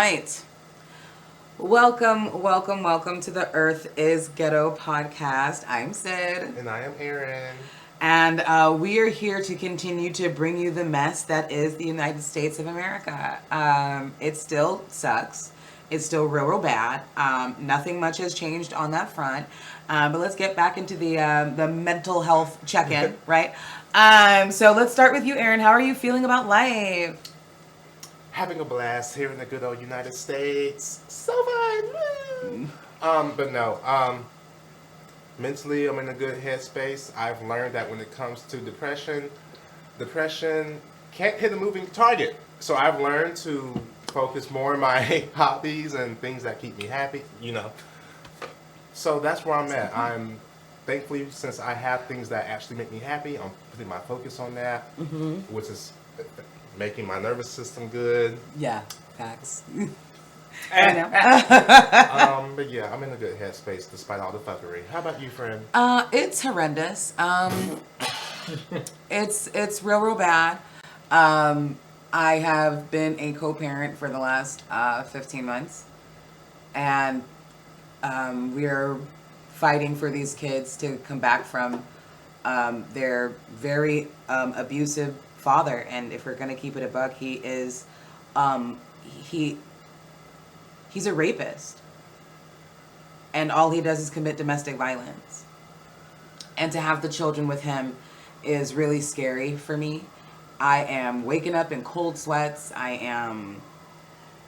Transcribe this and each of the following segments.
right. Welcome to the Earth is Ghetto podcast. I'm Sid. And I am Aaron. And we are here to continue to bring you the mess that is the United States of America. It still sucks. It's still real bad. Nothing much has changed on that front. But let's get back into the mental health check-in, right? So let's start with you, Aaron. How are you feeling about life? Having a blast here in the good old United States. So fun. Woo! But no. Mentally, I'm in a good headspace. I've learned that when it comes to depression can't hit a moving target. So I've learned to focus more on my hobbies and things that keep me happy. So that's where I'm at. I'm thankfully, since I have things that actually make me happy, I'm putting my focus on that, which is making my nervous system good. Yeah, facts. But yeah, I'm in a good headspace despite all the fuckery. How about you, friend? It's horrendous. It's real bad. I have been a co-parent for the last 15 months, and we're fighting for these kids to come back from their very abusive father. And if we're gonna keep it a buck, he is he's a rapist, and all he does is commit domestic violence. And to have the children with him is really scary for me. I am waking up in cold sweats.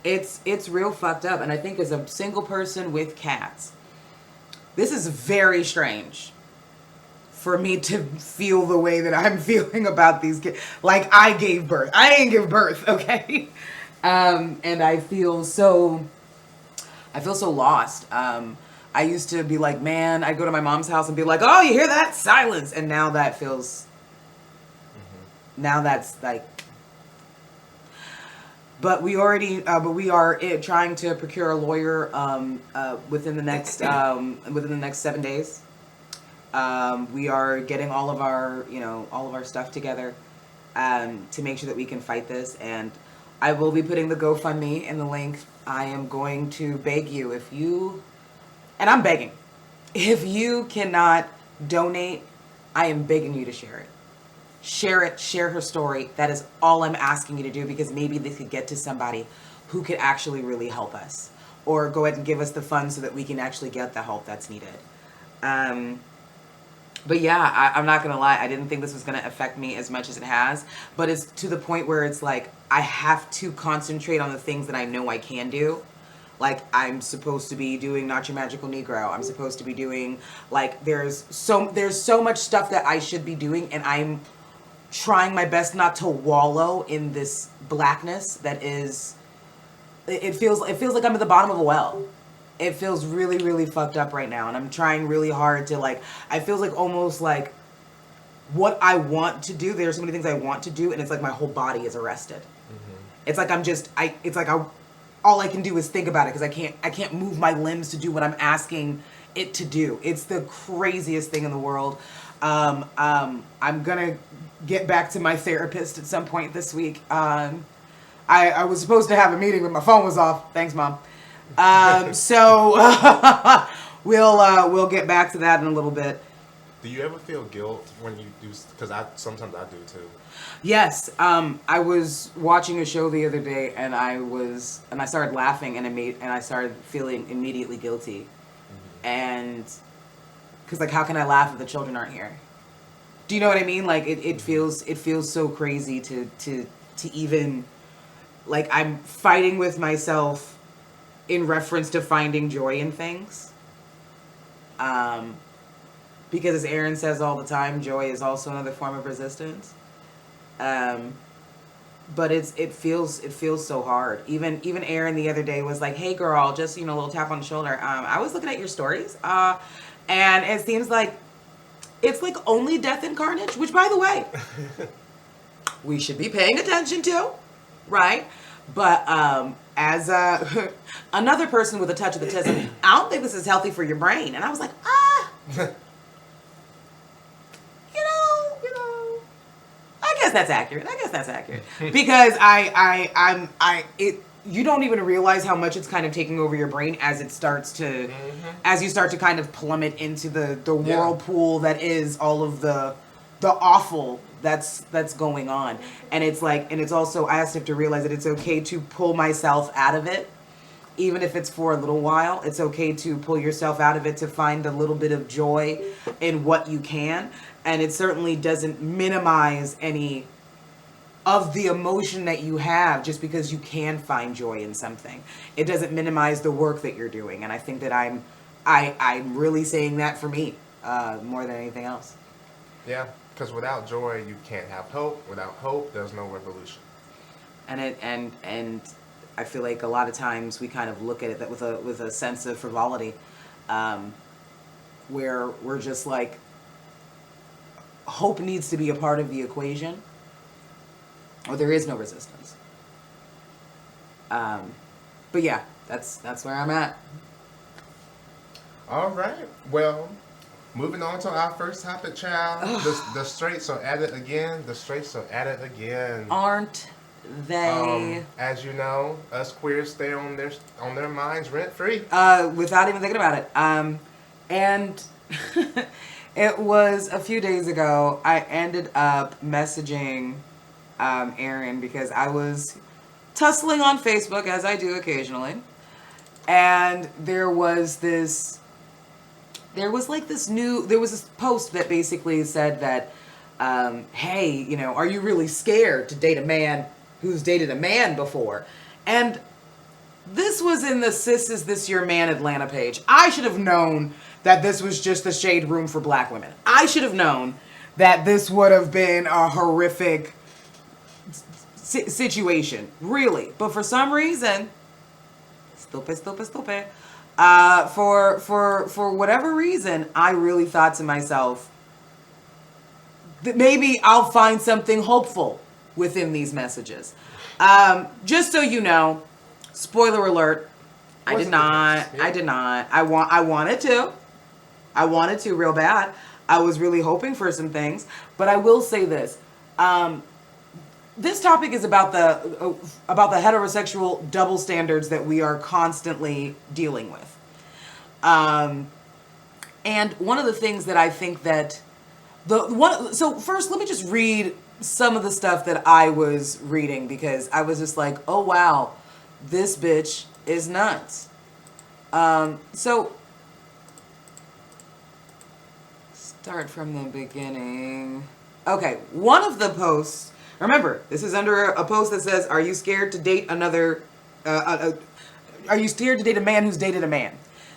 It's real fucked up. And I think as a single person with cats, this is very strange for me to feel the way that I'm feeling about these kids. Like, I gave birth. I didn't give birth, okay? And I feel so lost. I used to be like, man, I'd go to my mom's house and be like, oh, you hear that? Silence. And now that feels, now that's like, but we are trying to procure a lawyer within the next 7 days. We are getting all of our stuff together to make sure that we can fight this. And I will be putting the GoFundMe in the link. I am going to beg you, and I'm begging, if you cannot donate, I am begging you to share it. Share her story. That is all I'm asking you to do, because maybe this could get to somebody who could actually really help us, or go ahead and give us the funds so that we can actually get the help that's needed. But yeah, I'm not going to lie. I didn't think this was going to affect me as much as it has, but it's to the point where it's like, I have to concentrate on the things that I know I can do. Like, I'm supposed to be doing Not Your Magical Negro. I'm supposed to be doing, like, there's so much stuff that I should be doing, and I'm trying my best not to wallow in this blackness that is, it feels like I'm at the bottom of a well. It feels really, really fucked up right now, and I'm trying really hard to, like, I feel like almost like what I want to do, there's so many things I want to do, and it's like my whole body is arrested. It's like all I can do is think about it, because I can't move my limbs to do what I'm asking it to do. It's the craziest thing in the world. I'm gonna get back to my therapist at some point this week. I was supposed to have a meeting, but my phone was off. Thanks, Mom. So we'll get back to that in a little bit. Do you ever feel guilt when you do? Because sometimes I do too. Yes. I was watching a show the other day, and I started laughing, and I started feeling immediately guilty. And because, like, how can I laugh if the children aren't here? Do you know what I mean? Like, it feels so crazy to even, like, I'm fighting with myself in reference to finding joy in things. Because as Aaron says all the time, joy is also another form of resistance. But it feels so hard. Even Aaron the other day was like, "Hey girl, just a little tap on the shoulder. I was looking at your stories, and it seems like it's like only death and carnage. Which, by the way, we should be paying attention to, right? But as another person with a touch of autism, I don't think this is healthy for your brain." And I was like, I guess that's accurate. Because you don't even realize how much it's kind of taking over your brain as it starts to, as you start to kind of plummet into the whirlpool that is all of the awful that's going on. And it's like, and it's also, I have to realize that it's okay to pull myself out of it, even if it's for a little while. It's okay to pull yourself out of it to find a little bit of joy in what you can. And it certainly doesn't minimize any of the emotion that you have just because you can find joy in something. It doesn't minimize the work that you're doing. And I think that I'm really saying that for me more than anything else. Yeah, because without joy, you can't have hope. Without hope, there's no revolution. And I feel like a lot of times we kind of look at it with a sense of frivolity, where we're just like, hope needs to be a part of the equation, or there is no resistance. But yeah, that's where I'm at. All right. Well, moving on to our first topic, child. The straights are at it again. The straights are at it again. Aren't they? As you know, us queers stay on their minds rent free. Without even thinking about it. And it was a few days ago. I ended up messaging Aaron because I was tussling on Facebook, as I do occasionally, and there was this post that basically said that, hey, you know, are you really scared to date a man who's dated a man before? And this was in the Sis Is This Your Man Atlanta page. I should have known that this was just the shade room for black women. I should have known that this would have been a horrific situation, really. But for some reason, for whatever reason, I really thought to myself that maybe I'll find something hopeful within these messages. Just so you know, spoiler alert, I did not. I wanted to real bad. I was really hoping for some things, but I will say this. This topic is about the heterosexual double standards that we are constantly dealing with. And one of the things that I think that so first let me just read some of the stuff that I was reading, because I was just like, oh wow, this bitch is nuts. So start from the beginning. Okay, one of the posts, remember, this is under a post that says, are you scared to date another, are you scared to date a man who's dated a man?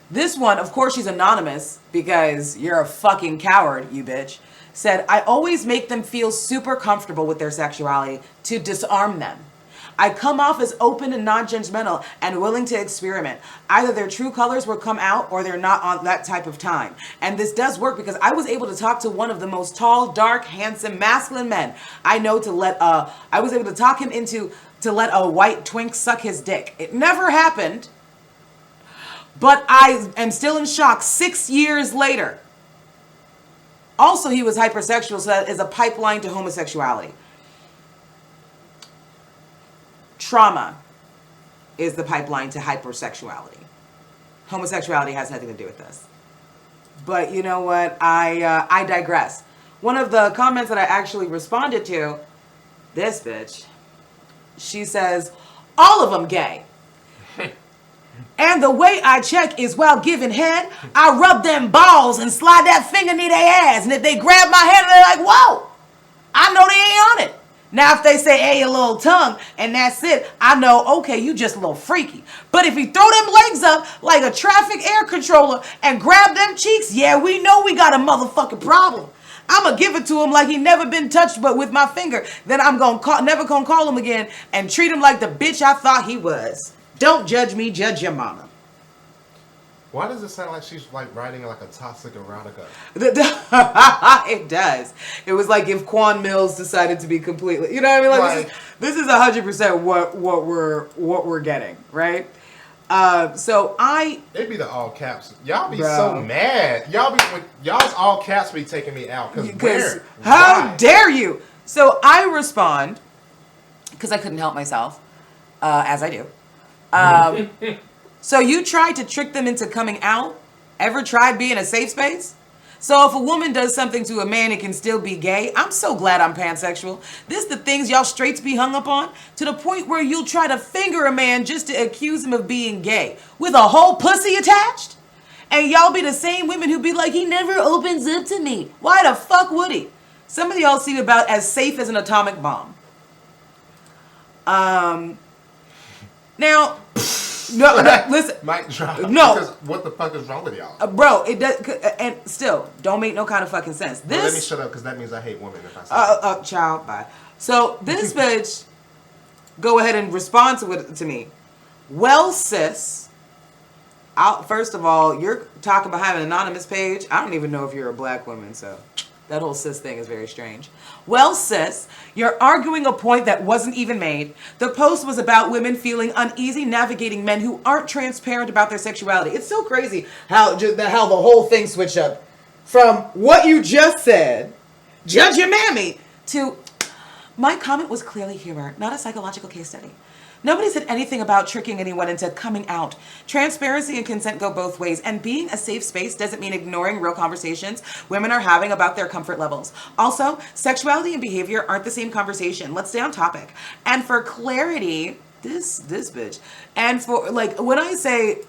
This one, of course she's anonymous because you're a fucking coward, you bitch, said, I always make them feel super comfortable with their sexuality to disarm them. I come off as open and non-judgmental and willing to experiment. Either their true colors will come out or they're not on that type of time. And this does work because I was able to talk to one of the most tall, dark, handsome, masculine men I know I was able to talk him into to let a white twink suck his dick. It never happened, but I am still in shock 6 years later. Also, he was hypersexual, so that is a pipeline to homosexuality. Trauma is the pipeline to hypersexuality. Homosexuality has nothing to do with this. But you know what? I digress. One of the comments that I actually responded to, this bitch, she says, all of them gay. And the way I check is while giving head, I rub them balls and slide that finger near their ass. And if they grab my head, they're like, whoa, I know they ain't on it. Now, if they say, hey, a little tongue, and that's it, I know, okay, you just a little freaky. But if you throw them legs up like a traffic air controller and grab them cheeks, yeah, we know we got a motherfucking problem. I'm going to give it to him like he never been touched but with my finger. Then I'm never going to call him again and treat him like the bitch I thought he was. Don't judge me, judge your mama. Why does it sound like she's like writing like a toxic erotica? It does. It was like if Quan Mills decided to be completely, you know what I mean? Like this is 100% what we're getting, right? It'd be the all caps. Y'all be so mad. Y'all's all caps be taking me out. Because how dare you? So I respond because I couldn't help myself, as I do. So you tried to trick them into coming out? Ever tried being a safe space? So if a woman does something to a man, it can still be gay. I'm so glad I'm pansexual. This the things y'all straights be hung up on, to the point where you'll try to finger a man just to accuse him of being gay with a whole pussy attached? And y'all be the same women who be like, he never opens up to me. Why the fuck would he? Some of y'all seem about as safe as an atomic bomb. Now, no, listen. Mic drop. No. Because what the fuck is wrong with y'all? Bro, it does, and still, don't make no kind of fucking sense. This. Well, let me shut up, because that means I hate women if I say that. Child, bye. So this bitch, go ahead and respond to me. Well, sis, first of all, you're talking behind an anonymous page. I don't even know if you're a black woman, so that whole sis thing is very strange. Well, sis, you're arguing a point that wasn't even made. The post was about women feeling uneasy navigating men who aren't transparent about their sexuality. It's so crazy how the whole thing switched up from what you just said, judge your mammy, to my comment was clearly humor, not a psychological case study. Nobody said anything about tricking anyone into coming out. Transparency and consent go both ways, and being a safe space doesn't mean ignoring real conversations women are having about their comfort levels. Also, sexuality and behavior aren't the same conversation. Let's stay on topic. And for clarity, this bitch. And for, like, when I say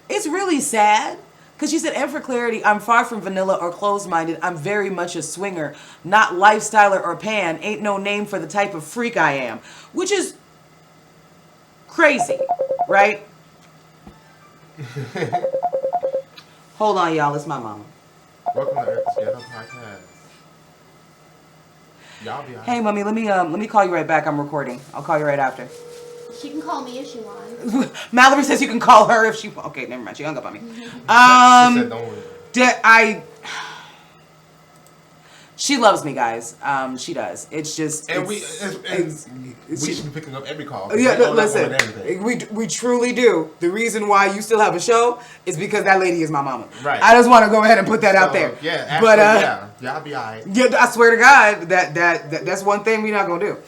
it's really sad, because she said, and for clarity, I'm far from vanilla or closed-minded. I'm very much a swinger, not lifestyler or pan. Ain't no name for the type of freak I am. Which is crazy, right? Hold on, y'all. It's my mama. Welcome to Earth's Ghetto Podcast. Y'all be Hey, mommy, let me call you right back. I'm recording. I'll call you right after. She can call me if she wants. Mallory says you can call her if she. Okay, never mind. She hung up on me. She said, don't worry. She loves me, guys. She does. It's just. And we should be picking up every call. Yeah, listen. We truly do. The reason why you still have a show is because that lady is my mama. Right. I just want to go ahead and put that out there. Yeah, actually, yeah, y'all be alright. Yeah, I swear to God, that's one thing we're not gonna do.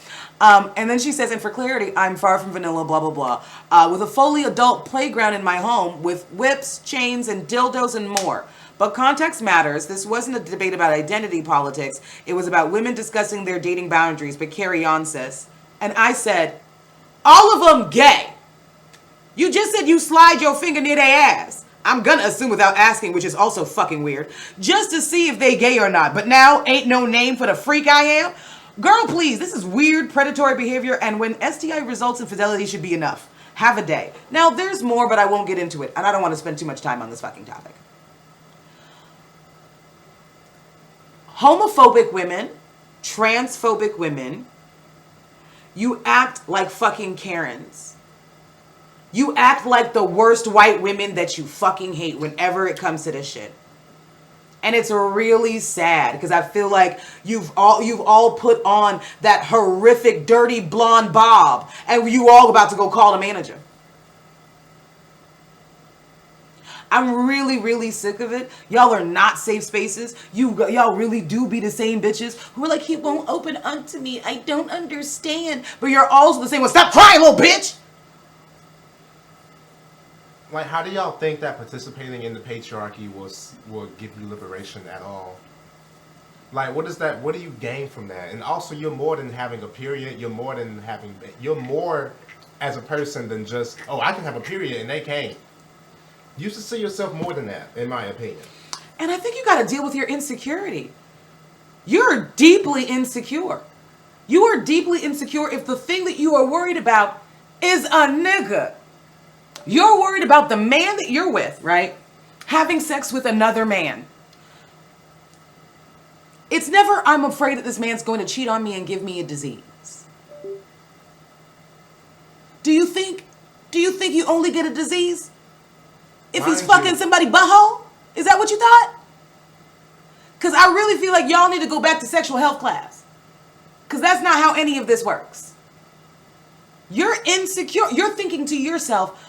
And then she says, and for clarity, I'm far from vanilla, blah, blah, blah. With a fully adult playground in my home with whips, chains, and dildos and more. But context matters. This wasn't a debate about identity politics. It was about women discussing their dating boundaries. But carry on, sis. And I said, all of them gay. You just said you slide your finger near their ass. I'm gonna assume without asking, which is also fucking weird, just to see if they gay or not. But now ain't no name for the freak I am. Girl, please, this is weird predatory behavior, and when STI results in fidelity should be enough. Have a day. Now, there's more, but I won't get into it, and I don't want to spend too much time on this fucking topic. Homophobic women, transphobic women, you act like fucking Karens. You act like the worst white women that you fucking hate whenever it comes to this shit. And it's really sad because I feel like you've all put on that horrific, dirty blonde bob, and you all about to go call the manager. I'm really, really sick of it. Y'all are not safe spaces. Y'all really do be the same bitches who are like, he won't open up to me. I don't understand. But you're also the same one. Stop crying, little bitch. Like, how do y'all think that participating in the patriarchy will give you liberation at all? Like, what do you gain from that? And also, you're more than having a period. You're more as a person than just, oh, I can have a period and they can't. You should see yourself more than that, in my opinion. And I think you got to deal with your insecurity. You're deeply insecure. You are deeply insecure if the thing that you are worried about is a nigga. You're worried about the man that you're with, right? Having sex with another man. It's never, I'm afraid that this man's going to cheat on me and give me a disease. Do you think you only get a disease if he's fucking somebody butthole? Is that what you thought? Because I really feel like y'all need to go back to sexual health class. Because that's not how any of this works. You're insecure. You're thinking to yourself,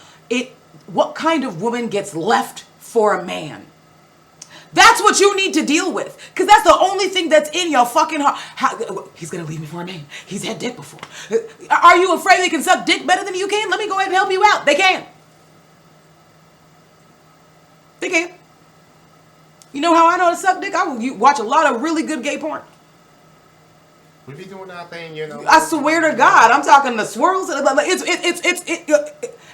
what kind of woman gets left for a man? That's what you need to deal with. Because that's the only thing that's in your fucking heart. He's going to leave me for a man. He's had dick before. Are you afraid they can suck dick better than you can? Let me go ahead and help you out. They can. They can. You know how I know how to suck dick? You watch a lot of really good gay porn. We be doing our thing, you know. I swear to God, I'm talking the swirls.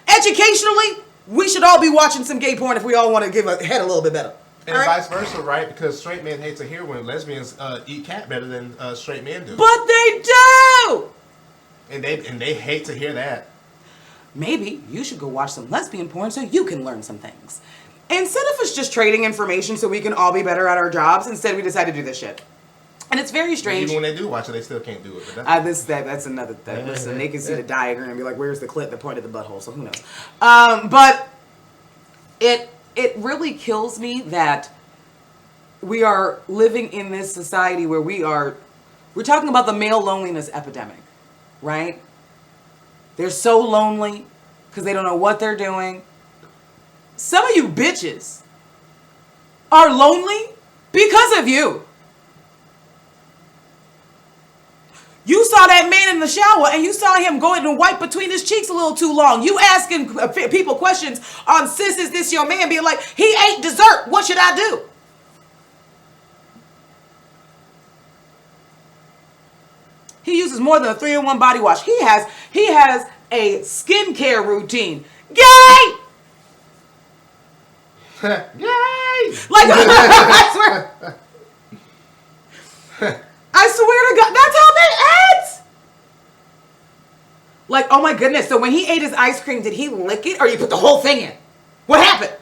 Educationally, we should all be watching some gay porn if we all want to give a head a little bit better. And vice versa, right? Because straight men hate to hear when lesbians eat cat better than straight men do. But they do! And they hate to hear that. Maybe you should go watch some lesbian porn so you can learn some things. Instead of us just trading information so we can all be better at our jobs, instead we decide to do this shit. And it's very strange. Even when they do watch it, they still can't do it. But that's another thing. Listen, they can see the diagram and be like, where's the clit that pointed the butthole? So who knows? But it really kills me that we are living in this society where we're talking about the male loneliness epidemic, right? They're so lonely because they don't know what they're doing. Some of you bitches are lonely because of you. You saw that man in the shower and you saw him going to wipe between his cheeks a little too long. You asking people questions on, sis, is this your man? Being like, he ate dessert. What should I do? He uses more than a 3-in-1 body wash. He has a skincare routine. Gay! Yay! Like, I swear to God, that's how they act. Like, oh my goodness. So when he ate his ice cream, did he lick it or you put the whole thing in? What happened?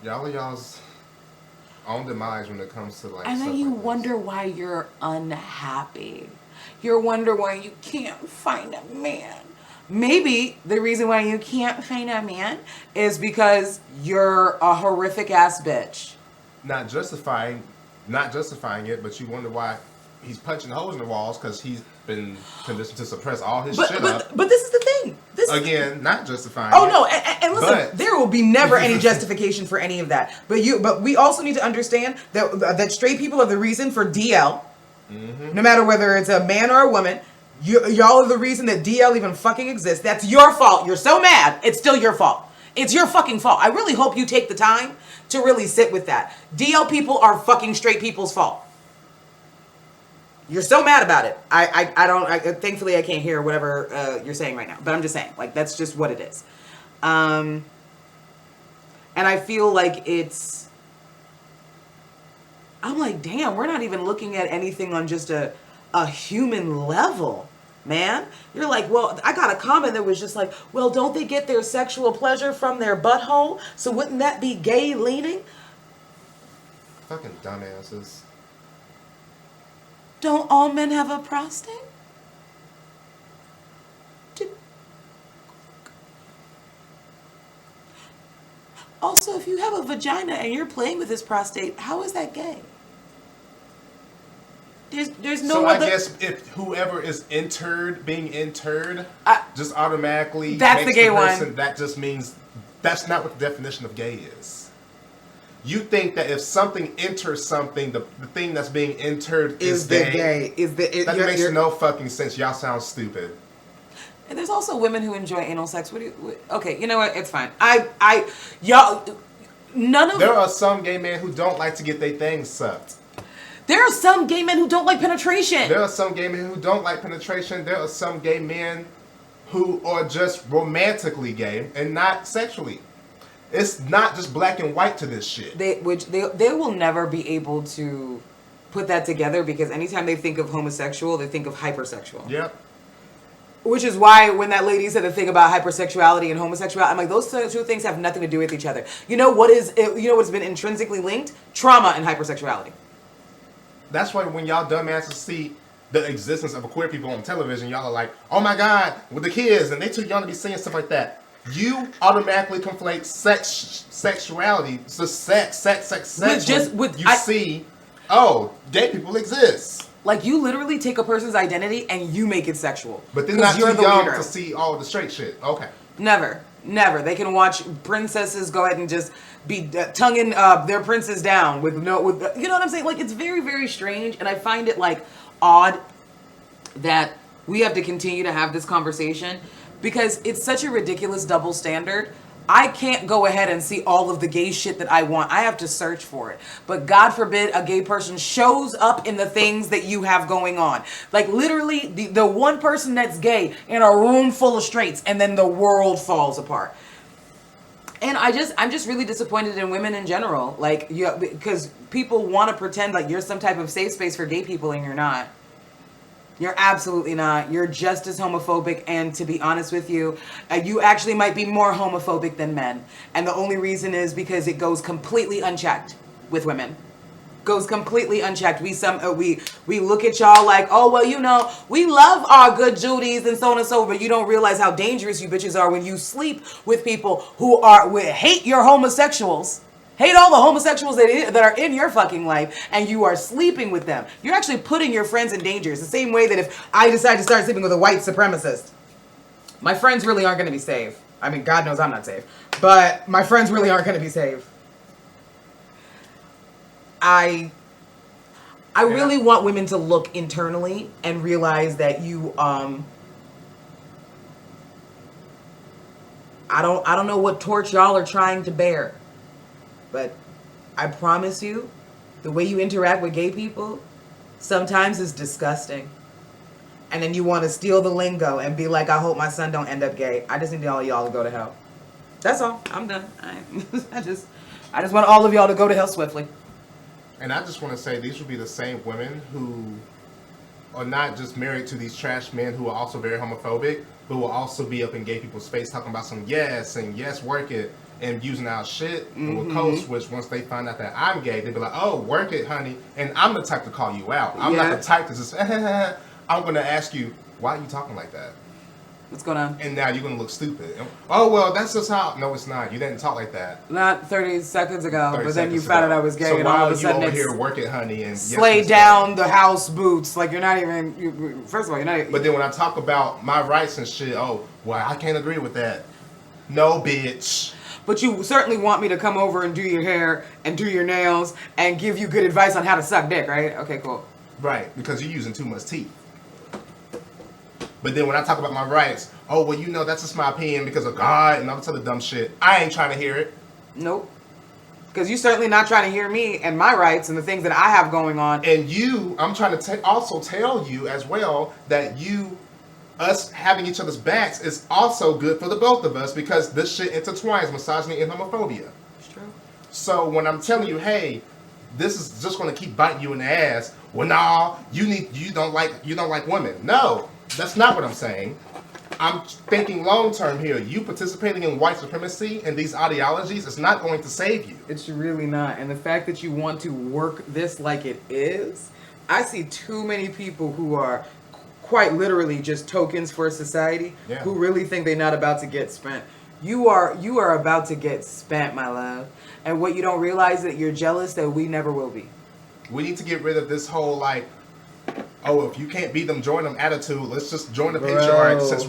Y'all's own demise when it comes to like. And then you wonder why you're unhappy. You wonder why you can't find a man. Maybe the reason why you can't find a man is because you're a horrific ass bitch. Not justifying it, but you wonder why he's punching holes in the walls because he's been conditioned to suppress all his shit up. But this is the thing. Not justifying. Oh no, and listen, there will be never any justification for any of that. But we also need to understand that straight people are the reason for DL. Mm-hmm. No matter whether it's a man or a woman, y'all are the reason that DL even fucking exists. That's your fault. You're so mad, it's still your fault. It's your fucking fault. I really hope you take the time to really sit with that. DL people are fucking straight people's fault. You're so mad about it. Thankfully I can't hear whatever you're saying right now. But I'm just saying, like, that's just what it is. And I feel like I'm like, damn, we're not even looking at anything on just a human level, man. You're like, well, I got a comment that was just like, well, don't they get their sexual pleasure from their butthole? So wouldn't that be gay leaning? Fucking dumbasses. Don't all men have a prostate? Also, if you have a vagina and you're playing with this prostate, how is that gay? There's no so other... I guess if whoever is being interred, just automatically that's makes the gay person, one. That just means that's not what the definition of gay is. You think that if something enters something, the thing that's being interred is gay. That makes no fucking sense. Y'all sound stupid. And there's also women who enjoy anal sex. Okay, you know what? It's fine. There are some gay men who don't like to get their things sucked. There are some gay men who don't like penetration. There are some gay men who don't like penetration. There are some gay men who are just romantically gay and not sexually. It's not just black and white to this shit. They will never be able to put that together because anytime they think of homosexual, they think of hypersexual. Yep. Which is why when that lady said the thing about hypersexuality and homosexuality, I'm like, those two things have nothing to do with each other. You know what's been intrinsically linked? Trauma and hypersexuality. That's why when y'all dumbasses see the existence of queer people on television, y'all are like, oh my God, with the kids, and they too young to be saying stuff like that. You automatically conflate sexuality, so sex. See, oh, gay people exist. Like, you literally take a person's identity and you make it sexual. But they're not too young to see all the straight shit. Okay. Never. Never. They can watch princesses go ahead and just be tonguing their princes down with you know what I'm saying? Like, it's very, very strange, and I find it like odd that we have to continue to have this conversation because it's such a ridiculous double standard. I can't go ahead and see all of the gay shit that I want. I have to search for it. But God forbid a gay person shows up in the things that you have going on. Like, literally, the one person that's gay in a room full of straights, and then the world falls apart. And I'm just really disappointed in women in general. Like, because people want to pretend like you're some type of safe space for gay people, and you're not. You're absolutely not. You're just as homophobic, and to be honest with you, you actually might be more homophobic than men. And the only reason is because it goes completely unchecked with women. Goes completely unchecked. We look at y'all like, oh, well, you know, we love our good Judys and so on and so forth, but you don't realize how dangerous you bitches are when you sleep with people who hate your homosexuals. Hate all the homosexuals that are in your fucking life, and you are sleeping with them. You're actually putting your friends in danger. It's the same way that if I decide to start sleeping with a white supremacist, my friends really aren't going to be safe. I mean, God knows I'm not safe, but my friends really aren't going to be safe. I really want women to look internally and realize that you I don't know what torch y'all are trying to bear. But I promise you, the way you interact with gay people sometimes is disgusting. And then you want to steal the lingo and be like, I hope my son don't end up gay. I just need all y'all to go to hell. That's all. I'm done. I just want all of y'all to go to hell swiftly. And I just want to say, these would be the same women who are not just married to these trash men who are also very homophobic, but will also be up in gay people's face talking about some yes, work it, and using our shit with coach, which once they find out that I'm gay, they'd be like, oh, work it, honey. And I'm the type to call you out. I'm not the type to just, I'm going to ask you, why are you talking like that? What's going on? And now you're going to look stupid. Oh, well, that's just how. No, it's not. You didn't talk like that. Not 30 seconds ago, but then you found out I was gay, so and all of a sudden over here work it, honey, and slay down the house boots. Like, you're not even, first of all, you're not even. But then when I talk about my rights and shit, oh, well, I can't agree with that. No, bitch. But you certainly want me to come over and do your hair and do your nails and give you good advice on how to suck dick, right? Okay, cool. Right, because you're using too much teeth. But then when I talk about my rights, oh, well, you know, that's just my opinion because of God and all this other dumb shit. I ain't trying to hear it. Nope. Because you're certainly not trying to hear me and my rights and the things that I have going on. And I'm trying to also tell you as well that us having each other's backs is also good for the both of us because this shit intertwines misogyny and homophobia. It's true. So when I'm telling you, hey, this is just going to keep biting you in the ass. Well, nah, you don't like women. No, that's not what I'm saying. I'm thinking long term here. You participating in white supremacy and these ideologies is not going to save you. It's really not. And the fact that you want to work this like it is, I see too many people who are quite literally just tokens for society who really think they're not about to get spent. You are about to get spent, my love. And what you don't realize is that you're jealous that we never will be. We need to get rid of this whole like, oh, if you can't beat them, join them attitude. Let's just join the patriarch since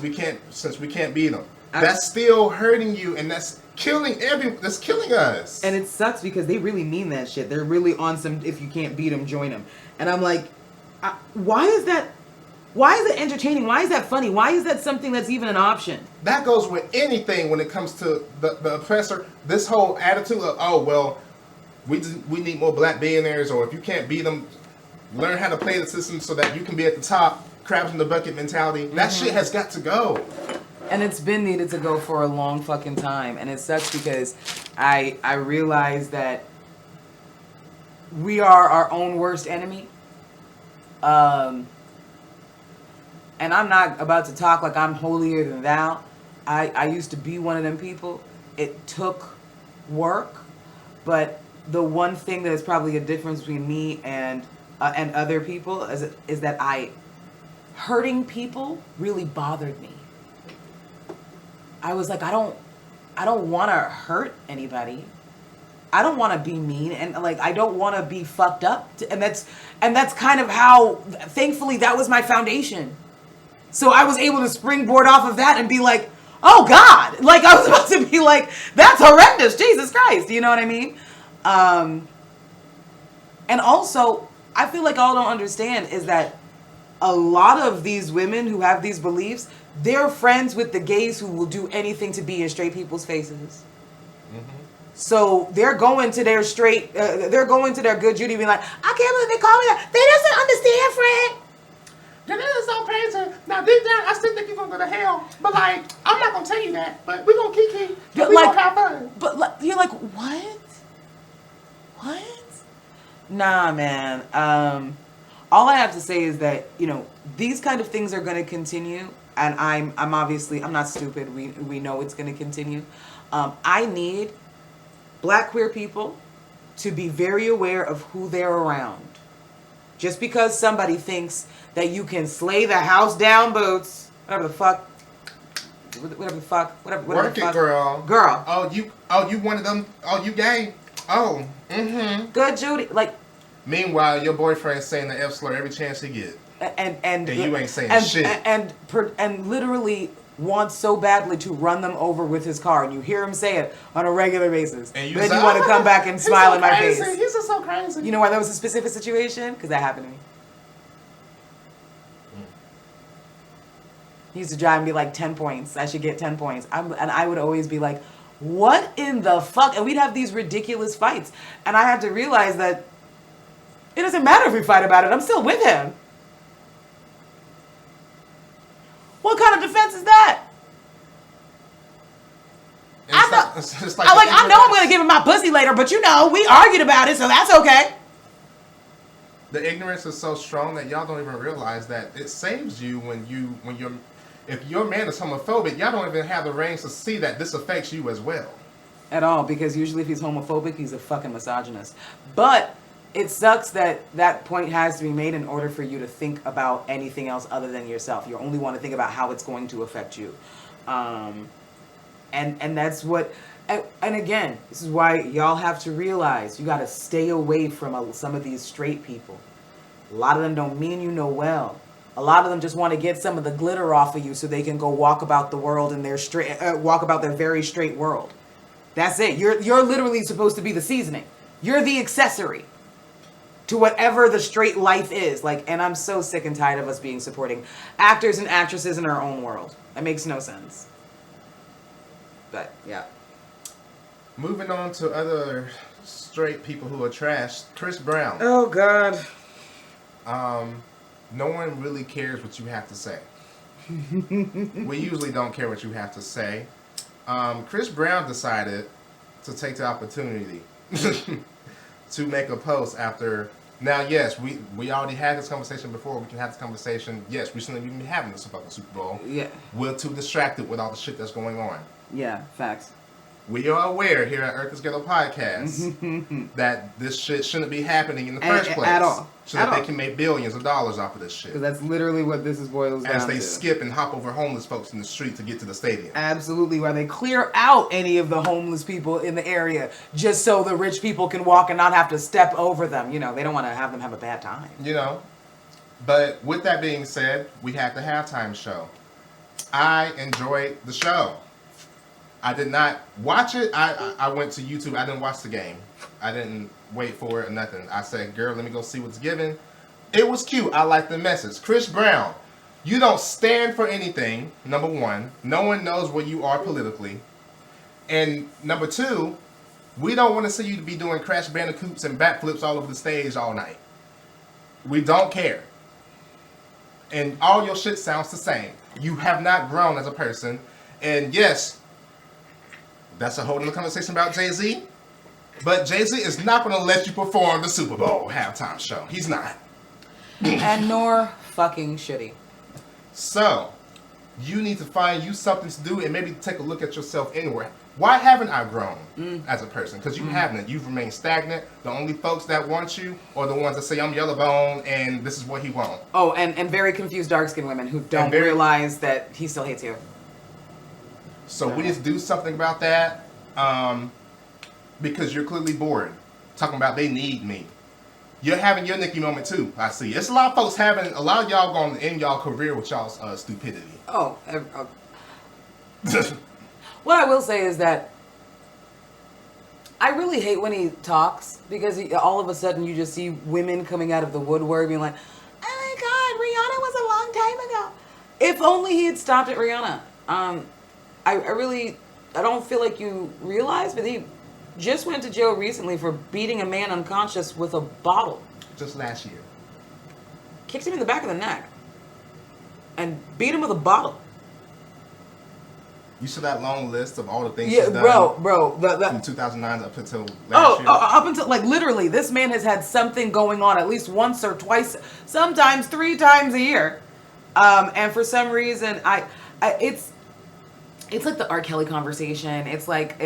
we can't beat them. That's still hurting you, and that's killing us. And it sucks because they really mean that shit. They're really on some, if you can't beat them, join them. And I'm like, why is that? Why is it entertaining? Why is that funny? Why is that something that's even an option? That goes with anything when it comes to the oppressor. This whole attitude of, oh, well, we need more black billionaires, or if you can't beat them, learn how to play the system so that you can be at the top. Crabs in the bucket mentality. That shit has got to go. And it's been needed to go for a long fucking time. And it sucks because I realize that we are our own worst enemy. And I'm not about to talk like I'm holier than thou. I used to be one of them people. It took work, but the one thing that is probably a difference between me and other people is that hurting people really bothered me. I was like, I don't want to hurt anybody. I don't want to be mean, and like I don't want to be fucked up. And that's kind of how. Thankfully, that was my foundation. So I was able to springboard off of that and be like, oh God, like I was about to be like, that's horrendous, Jesus Christ, you know what I mean? And also, I feel like all I don't understand is that a lot of these women who have these beliefs, they're friends with the gays who will do anything to be in straight people's faces. So they're going to their they're going to their good Judy being like, I can't believe they call me that. They doesn't understand, Fred. That is so crazy. Now, deep down, I still think you're going to go to hell. But, like, I'm not going to tell you that. But we're going to kiki. But we're like, going to have fun. But like, you're like, what? What? Nah, man. All I have to say is that, you know, these kind of things are going to continue. And I'm obviously, I'm not stupid. We know it's going to continue. I need Black queer people to be very aware of who they're around. Just because somebody thinks that you can slay the house down boots, whatever the fuck, Work it, girl. Girl. Oh, you one of them. Oh, you gay. Oh, Good Judy. Like, meanwhile, your boyfriend's saying the F slur every chance he get. And you ain't saying shit. And literally wants so badly to run them over with his car, and you hear him say it on a regular basis. And then you want to come back and smile in my face. He's just so crazy. You know why that was a specific situation? Because that happened to me. He used to drive and be like 10 points. I should get 10 points. And I would always be like, what in the fuck? And we'd have these ridiculous fights. And I had to realize that it doesn't matter if we fight about it. I'm still with him. What kind of defense is that? I know I'm going to give him my pussy later, but you know, we argued about it, so that's okay. The ignorance is so strong that y'all don't even realize that it saves you if your man is homophobic, y'all don't even have the range to see that this affects you as well. At all, because usually if he's homophobic, he's a fucking misogynist. But it sucks that that point has to be made in order for you to think about anything else other than yourself. You only want to think about how it's going to affect you. And that's what, and again, this is why y'all have to realize you got to stay away from some of these straight people. A lot of them don't mean you no well. A lot of them just want to get some of the glitter off of you so they can go walk about the world in their walk about their very straight world. That's it. You're literally supposed to be the seasoning. You're the accessory to whatever the straight life is. Like, and I'm so sick and tired of us being supporting actors and actresses in our own world. That makes no sense. But yeah. Moving on to other straight people who are trash. Chris Brown. Oh God. No one really cares what you have to say. We usually don't care what you have to say. Chris Brown decided to take the opportunity to make a post after. Now, yes, we already had this conversation before. We can have this conversation. Yes, we shouldn't even be having this fucking Super Bowl. Yeah. We're too distracted with all the shit that's going on. Yeah, facts. We are aware here at Earth is Ghetto Podcast that this shit shouldn't be happening in the first place. At all. So that they can make billions of dollars off of this shit. Because that's literally what this is boils down to. As they skip and hop over homeless folks in the street to get to the stadium. Absolutely, where they clear out any of the homeless people in the area just so the rich people can walk and not have to step over them. You know, they don't want to have them have a bad time. You know. But with that being said, we had the halftime show. I enjoyed the show. I did not watch it. I went to YouTube. I didn't watch the game. I didn't wait for it or nothing. I said, girl, let me go see what's given. It was cute. I like the message. Chris Brown, you don't stand for anything, number one. No one knows where you are politically. And number two, we don't want to see you be doing Crash Bandicoots and backflips all over the stage all night. We don't care. And all your shit sounds the same. You have not grown as a person. And yes, that's a whole other conversation about Jay-Z. But Jay-Z is not going to let you perform the Super Bowl halftime show. He's not. And nor fucking should he. So, you need to find you something to do and maybe take a look at yourself anywhere. Why haven't I grown as a person? Because you haven't. You've remained stagnant. The only folks that want you are the ones that say, I'm yellow bone and this is what he wants. Oh, and very confused dark-skinned women who don't realize that he still hates you. So we need to do something about that because you're clearly bored. Talking about they need me. You're having your Nicki moment too, I see. It's a lot of folks a lot of y'all going to end y'all career with y'all's stupidity. What I will say is that I really hate when he talks because all of a sudden you just see women coming out of the woodwork being like, "Oh my God, Rihanna was a long time ago." If only he had stopped at Rihanna. I don't feel like you realize, but he just went to jail recently for beating a man unconscious with a bottle. Just last year. Kicked him in the back of the neck and beat him with a bottle. You saw that long list of all the things Yeah, he's done bro. from 2009 up until last year? Up until, like, literally, this man has had something going on at least once or twice, sometimes 3 times a year. And for some reason, it's like the R. Kelly conversation. It's like,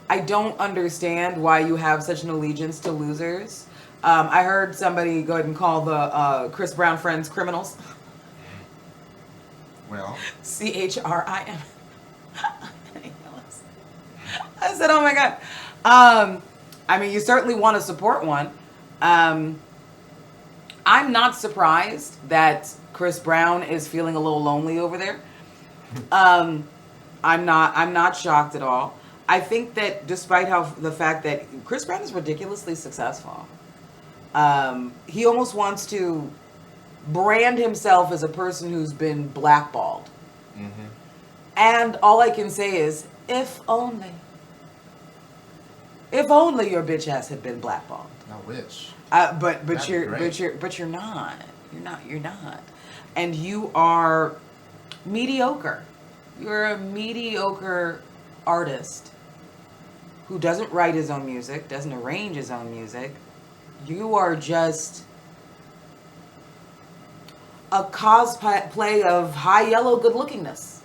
I don't understand why you have such an allegiance to losers. I heard somebody go ahead and call the Chris Brown friends criminals. Well. CHRIM. I said, oh my God. I mean, you certainly want to support one. I'm not surprised that Chris Brown is feeling a little lonely over there. I'm not shocked at all. I think that despite the fact that Chris Brown is ridiculously successful, he almost wants to brand himself as a person who's been blackballed. Mm-hmm. And all I can say is, if only your bitch ass had been blackballed. I wish. But you're not. You're not. And you are mediocre. You're a mediocre artist who doesn't write his own music, doesn't arrange his own music. You are just a cosplay of high yellow good lookingness.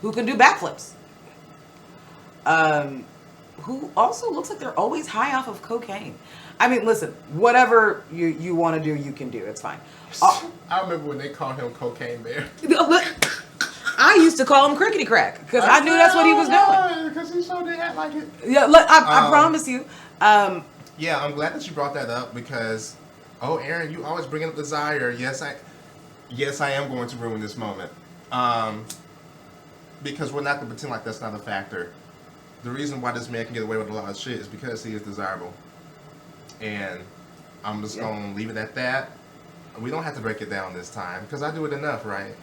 Who can do backflips. Who also looks like they're always high off of cocaine. I mean, listen, whatever you want to do, you can do. It's fine. I remember when they called him Cocaine Bear. I used to call him Crickety Crack because I knew that's what he was doing. Because he sure did act like it. Yeah, look, I promise you. Yeah, I'm glad that you brought that up because, Aaron, you always bring up desire. Yes, I am going to ruin this moment. Because we're not going to pretend like that's not a factor. The reason why this man can get away with a lot of shit is because he is desirable. And I'm just going to leave it at that. We don't have to break it down this time because I do it enough, right?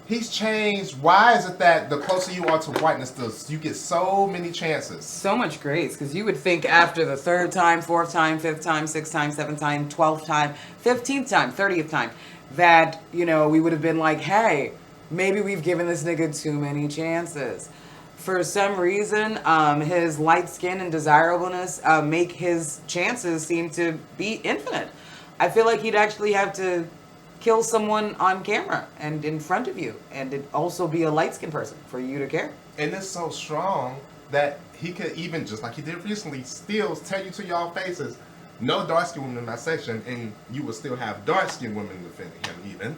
He's changed. Why is it that the closer you are to whiteness, you get so many chances? So much grace, because you would think after the 3rd time, 4th time, 5th time, 6th time, 7th time, 12th time, 15th time, 30th time, that, we would have been like, hey, maybe we've given this nigga too many chances. For some reason, his light skin and desirableness make his chances seem to be infinite. I feel like he'd actually have to kill someone on camera and in front of you, and it'd also be a light-skinned person for you to care. And it's so strong that he could even, just like he did recently, still tell you to y'all faces, no dark-skinned women in my section, and you will still have dark-skinned women defending him even.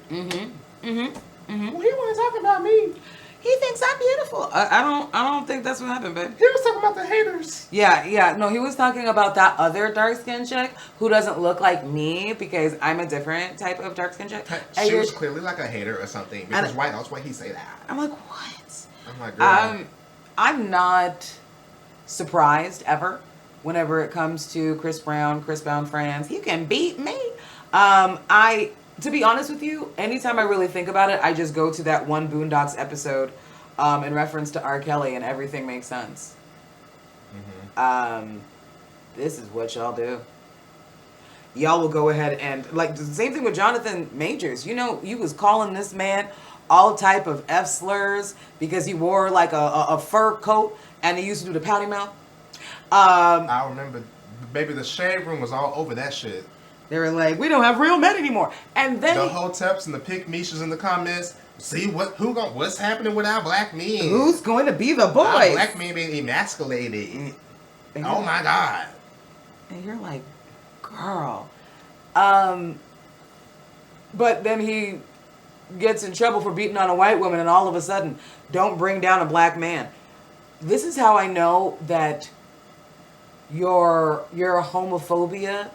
Well, he wasn't talking about me. He thinks I'm beautiful. I don't think that's what happened, babe. He was talking about the haters. Yeah. No, he was talking about that other dark-skinned chick who doesn't look like me because I'm a different type of dark-skinned chick. She was clearly like a hater or something because why else would he say that? I'm like, what? I'm like, girl. I'm not surprised whenever it comes to Chris Brown friends. You can beat me. To be honest with you, anytime I really think about it, I just go to that one Boondocks episode in reference to R. Kelly and everything makes sense. This is what y'all do. Y'all will go ahead and, like, the same thing with Jonathan Majors. You was calling this man all type of F slurs because he wore, like, a fur coat and he used to do the pouty mouth. I remember, baby, the shade room was all over that shit. They were like, we don't have real men anymore. And then the hoteps and the pick Mishas in the comments. See what's happening with our black men? Who's going to be the boys? Our black men being emasculated. Oh my God. And you're like, girl. But then he gets in trouble for beating on a white woman, and all of a sudden, don't bring down a black man. This is how I know that your homophobia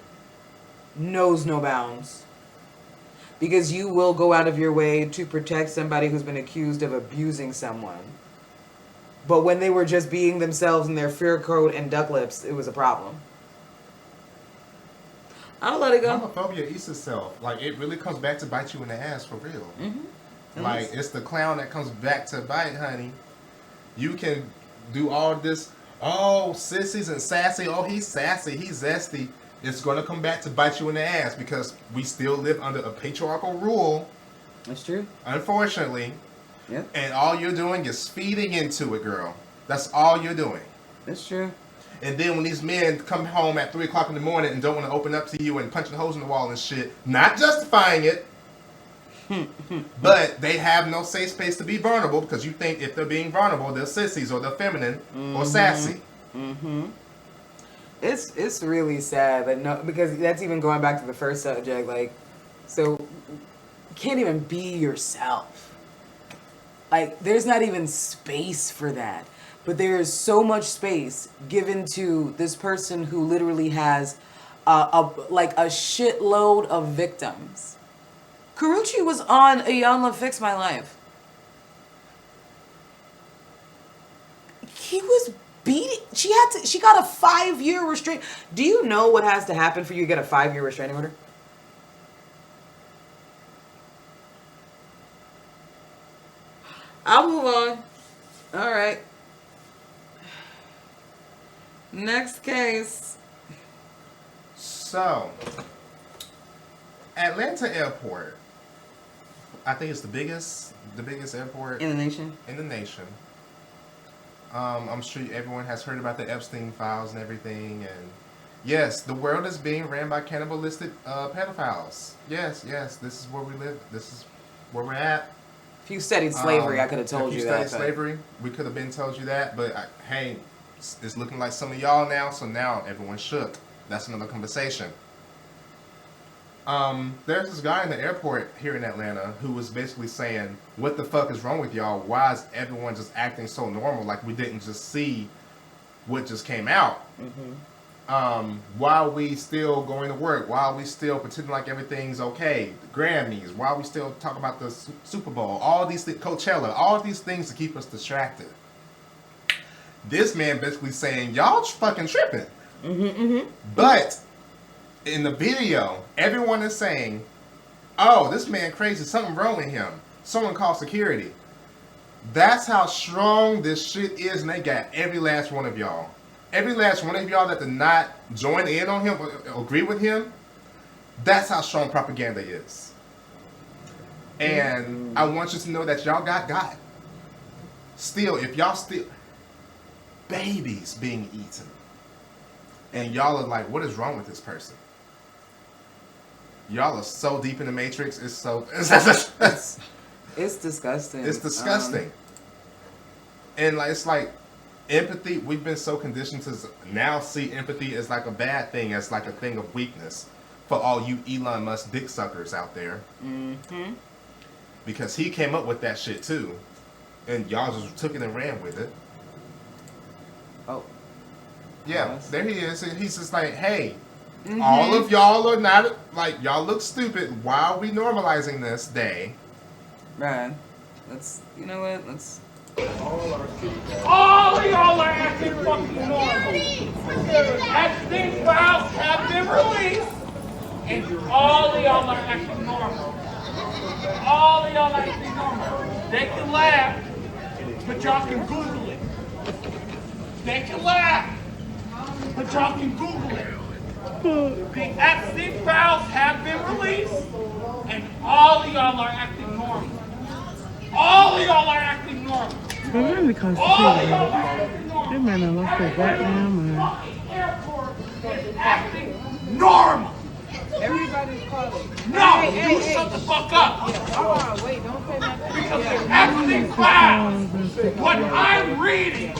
knows no bounds. because you will go out of your way to protect somebody who's been accused of abusing someone. But when they were just being themselves in their fur coat and duck lips, it was a problem. I'll let it go. Homophobia eats itself. Like, it really comes back to bite you in the ass for real. Mm-hmm. Like, it's the clown that comes back to bite, honey. You can do all this, oh, sissies and sassy, oh, he's sassy, he's zesty. It's going to come back to bite you in the ass because we still live under a patriarchal rule. That's true. Unfortunately. Yep. And all you're doing is feeding into it, girl. That's all you're doing. That's true. And then when these men come home at 3 o'clock in the morning and don't want to open up to you and punching holes in the wall and shit, not justifying it, but they have no safe space to be vulnerable because you think if they're being vulnerable, they're sissies or they're feminine or sassy. Mm-hmm. It's really sad that no, because that's even going back to the first subject. Like, so you can't even be yourself. Like, there's not even space for that. But there is so much space given to this person who literally has a shitload of victims. Karuchi was on Ayanla Fix My Life. He was beating. She got a 5-year restraint. Do you know what has to happen for you to get a 5-year restraining order? I'll move on. All right. Next case. So, Atlanta Airport. I think it's the biggest airport In the nation. in the nation. I'm sure everyone has heard about the Epstein files and everything. And yes, the world is being ran by cannibalistic pedophiles. Yes, this is where we live. This is where we're at. If you studied slavery, I could have told you that. If you studied slavery, we could have been told you that. But hey, it's looking like some of y'all now. So now everyone's shook. That's another conversation. There's this guy in the airport here in Atlanta who was basically saying, what the fuck is wrong with y'all? Why is everyone just acting so normal? Like we didn't just see what just came out. Why are we still going to work? Why are we still pretending like everything's okay? The Grammys. Why are we still talking about the Super Bowl? All these things, Coachella, all these things to keep us distracted. This man basically saying, y'all fucking tripping. But in the video, everyone is saying, oh, this man crazy, something wrong with him. Someone call security. That's how strong this shit is, and they got every last one of y'all. Every last one of y'all that did not join in on him or agree with him, that's how strong propaganda is. And I want you to know that y'all got. Still, if y'all still... babies being eaten. And y'all are like, what is wrong with this person? Y'all are so deep in the matrix. It's so... It's disgusting. It's disgusting. And like, it's like empathy. We've been so conditioned to now see empathy as like a bad thing, as like a thing of weakness for all you Elon Musk dick suckers out there. Because he came up with that shit too. And y'all just took it and ran with it. Oh. Yeah, there he is. And he's just like, hey, all of y'all are not, like, y'all look stupid. Why are we normalizing this day? Right. Let's, you know what? Let's... All of y'all are acting fucking normal. Epstein files have been released, and all of y'all are acting normal. All of y'all are acting normal. They can laugh, but y'all can Google it. They can laugh, but y'all can Google it. The Epstein files have been released, and all of y'all are acting normal. All of y'all are acting normal. But really because All of y'all are acting normal. they might not lost their goddamn mind. Fucking airport is acting normal. Everybody's calling. No, you shut the fuck up. Oh, wait, don't say nothing. Because the Epstein files, what I'm reading,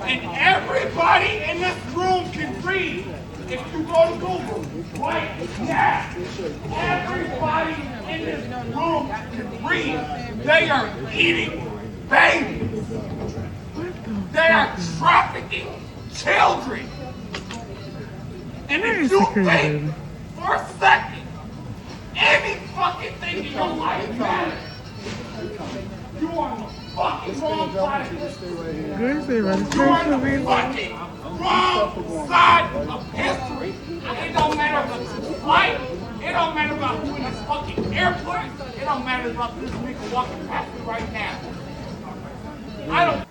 and everybody in this room can read. If you go to Google right now, everybody in this room can read. They are eating babies. They are trafficking children. And if you think for a second fucking thing in your life matters. You are on the fucking wrong side of history. Gracie, You are on the fucking wrong side of history. It don't matter about this flight. It don't matter about you in this fucking airport. It don't matter about this nigga walking past me right now. I don't.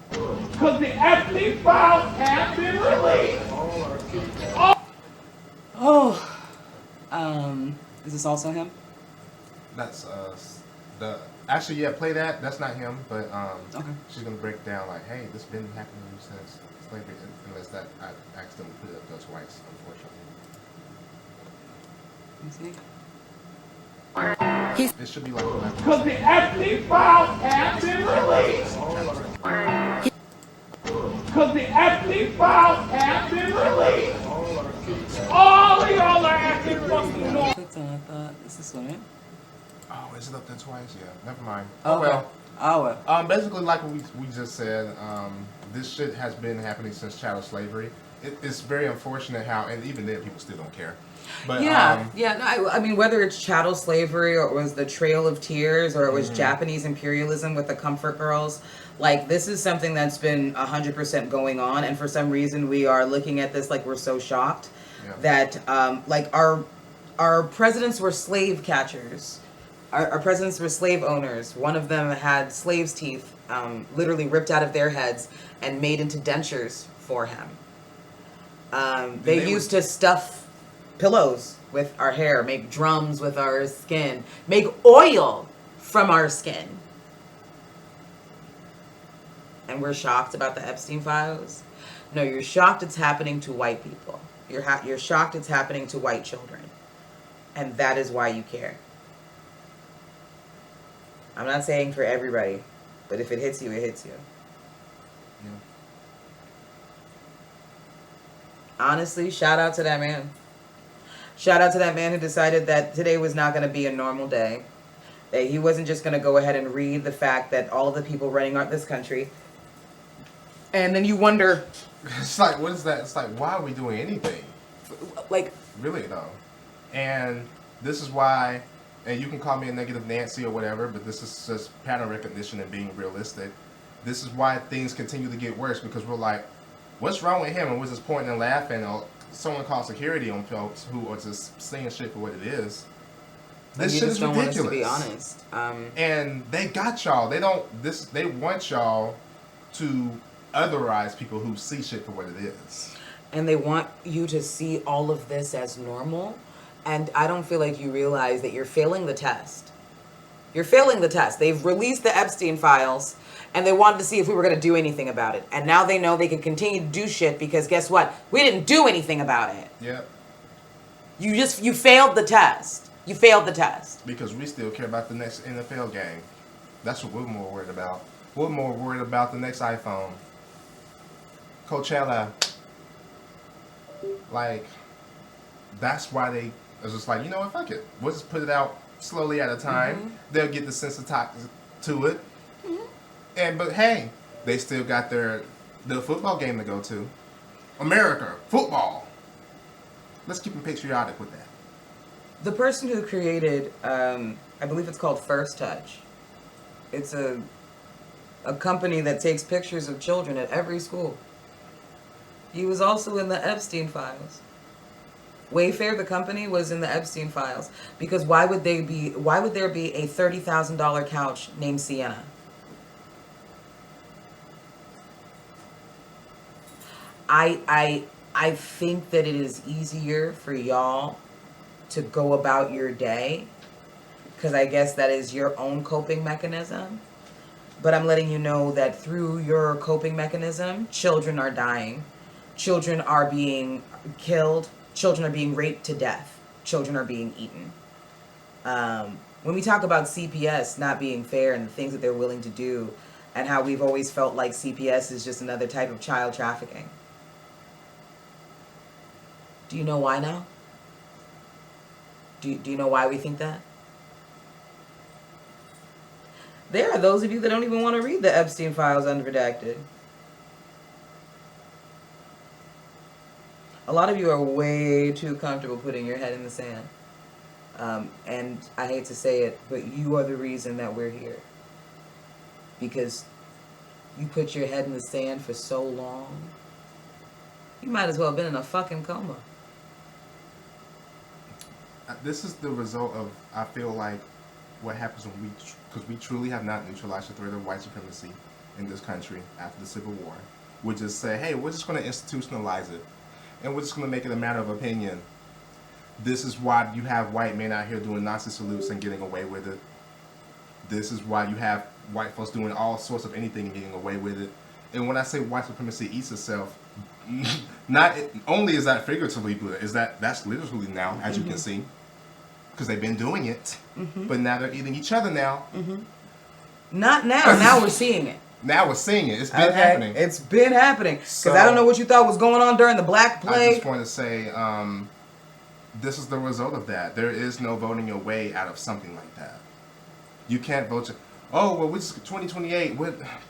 Because the Epstein files have been released. Is this also him? That's actually, yeah, play that. That's not him, but Okay. she's gonna break down like, hey, this been happening since slavery, unless that I accidentally put it up there twice, unfortunately. Let me see. It should be like 11. Because the Epstein files have been released. Because the Epstein files have been released. All of y'all are acting fucking normal. Clicked on, I thought, is this one it? Oh, is it up there twice? Yeah, never mind. Oh, Oh well. Oh, well. Basically, like we just said, this shit has been happening since chattel slavery. It's very unfortunate how, and even then, people still don't care. But Yeah. No, I mean, whether it's chattel slavery or it was the Trail of Tears or it was Japanese imperialism with the Comfort Girls, like this is something that's been 100% going on, and for some reason we are looking at this like we're so shocked that like our presidents were slave catchers. Our presidents were slave owners. One of them had slaves' teeth literally ripped out of their heads and made into dentures for him. They used to stuff pillows with our hair, make drums with our skin, make oil from our skin. And we're shocked about the Epstein files? No, you're shocked it's happening to white people. You're shocked it's happening to white children. And that is why you care. I'm not saying for everybody, but if it hits you, it hits you. Yeah. Honestly, shout out to that man. Shout out to that man who decided that today was not going to be a normal day. That he wasn't just going to go ahead and read the fact that all of the people running this country. And then you wonder. It's like, what is that? It's like, why are we doing anything? Like. Really, though. And this is why, and you can call me a negative Nancy or whatever, but this is just pattern recognition and being realistic. This is why things continue to get worse, because we're like, what's wrong with him? And we're just pointing and laughing, or someone called security on folks who are just saying shit for what it is. This shit is ridiculous. Want us to be honest. And they got y'all. They want y'all to otherize people who see shit for what it is. And they want you to see all of this as normal. And I don't feel like you realize that you're failing the test. You're failing the test. They've released the Epstein files, and they wanted to see if we were going to do anything about it. And now they know they can continue to do shit because guess what? We didn't do anything about it. Yep. You failed the test. You failed the test. Because we still care about the next NFL game. That's what we're more worried about. We're more worried about the next iPhone. Coachella. Like, that's why they are just like, you know what, fuck it. We'll just put it out slowly at a time. Mm-hmm. They'll get desensitized to it. Mm-hmm. But hey, they still got their football game to go to. America, football. Let's keep them patriotic with that. The person who created, I believe it's called First Touch. It's a company that takes pictures of children at every school. He was also in the Epstein files. Wayfair, the company, was in the Epstein files because why would there be a $30,000 couch named Sienna? I think that it is easier for y'all to go about your day because I guess that is your own coping mechanism. But I'm letting you know that through your coping mechanism, children are dying. Children are being killed. Children are being raped to death. Children are being eaten. When we talk about CPS not being fair and the things that they're willing to do and how we've always felt like CPS is just another type of child trafficking. Do you know why now? Do you know why we think that? There are those of you that don't even want to read the Epstein files unredacted. A lot of you are way too comfortable putting your head in the sand. And I hate to say it, but you are the reason that we're here. Because you put your head in the sand for so long, you might as well have been in a fucking coma. This is the result of, I feel like, what happens when because we truly have not neutralized the threat of white supremacy in this country after the Civil War. We just say, hey, we're just going to institutionalize it. And we're just going to make it a matter of opinion. This is why you have white men out here doing Nazi salutes and getting away with it. This is why you have white folks doing all sorts of anything and getting away with it. And when I say white supremacy eats itself, not only is that figuratively, but that's literally now, as you can see, because they've been doing it. But now they're eating each other now. Not now. Now we're seeing it. Now we're seeing it. It's been happening. It's been happening. Because So, I don't know what you thought was going on during the Black I Plague. just want to say, this is the result of that. There is no voting your way out of something like that. You can't vote. We're just 2028.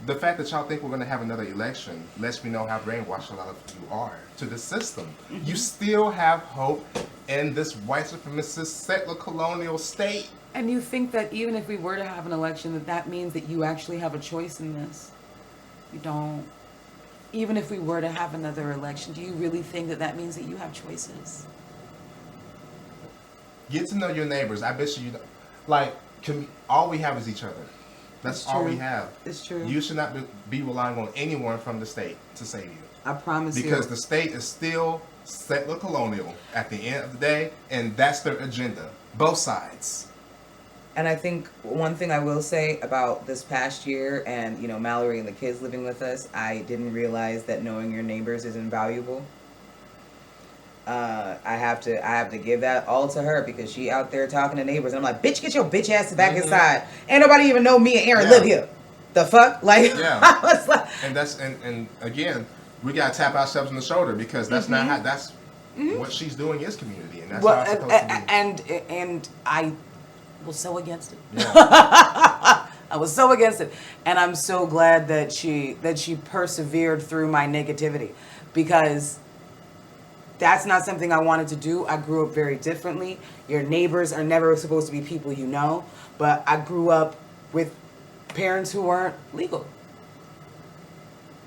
The fact that y'all think we're going to have another election lets me know how brainwashed a lot of you are to the system. You still have hope in this white supremacist settler colonial state. And you think that even if we were to have an election, that means that you actually have a choice in this? You don't. Even if we were to have another election, do you really think that means that you have choices? Get to know your neighbors. I bet you, all we have is each other. That's all we have. It's true. You should not be relying on anyone from the state to save you. I promise you. Because the state is still settler colonial at the end of the day, and that's their agenda. Both sides. And I think one thing I will say about this past year and, Mallory and the kids living with us, I didn't realize that knowing your neighbors is invaluable. I have to give that all to her because she out there talking to neighbors. And I'm like, bitch, get your bitch ass back inside. Ain't nobody even know me and Aaron live here. The fuck? I was like. And that's, and again, we got to tap ourselves on the shoulder because that's not how, that's what she's doing is community. And that's how it's supposed to be. And I was so against it. Yeah. I was so against it, and I'm so glad that she persevered through my negativity, because that's not something I wanted to do. I grew up very differently. Your neighbors are never supposed to be people you know, but I grew up with parents who weren't legal.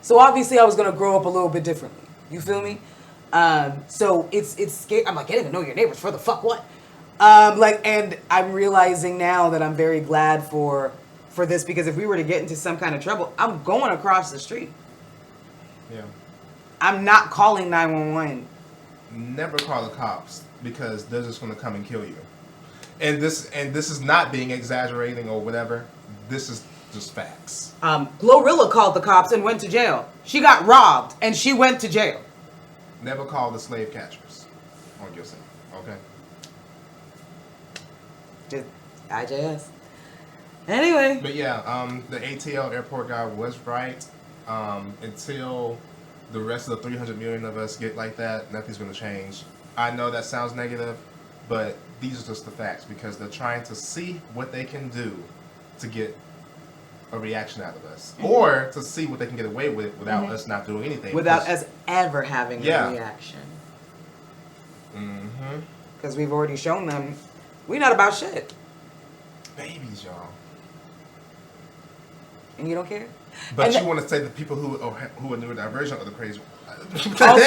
So obviously I was gonna grow up a little bit differently. You feel me? So it's scary. I'm like, getting to know your neighbors for the fuck what? And I'm realizing now that I'm very glad for this, because if we were to get into some kind of trouble, I'm going across the street. Yeah. I'm not calling 911. Never call the cops because they're just going to come and kill you. And this is not being exaggerating or whatever. This is just facts. Glorilla called the cops and went to jail. She got robbed and she went to jail. Never call the slave catchers on your side. Okay. Just IJS. Anyway. But yeah, the ATL airport guy was right. Until the rest of the 300 million of us get like that, nothing's going to change. I know that sounds negative, but these are just the facts because they're trying to see what they can do to get a reaction out of us, or to see what they can get away with without us not doing anything. Without us ever having a reaction. Because we've already shown them we're not about shit. Babies, y'all. And you don't care? But you want to say the people who are neurodivergent are the crazy ones. Also,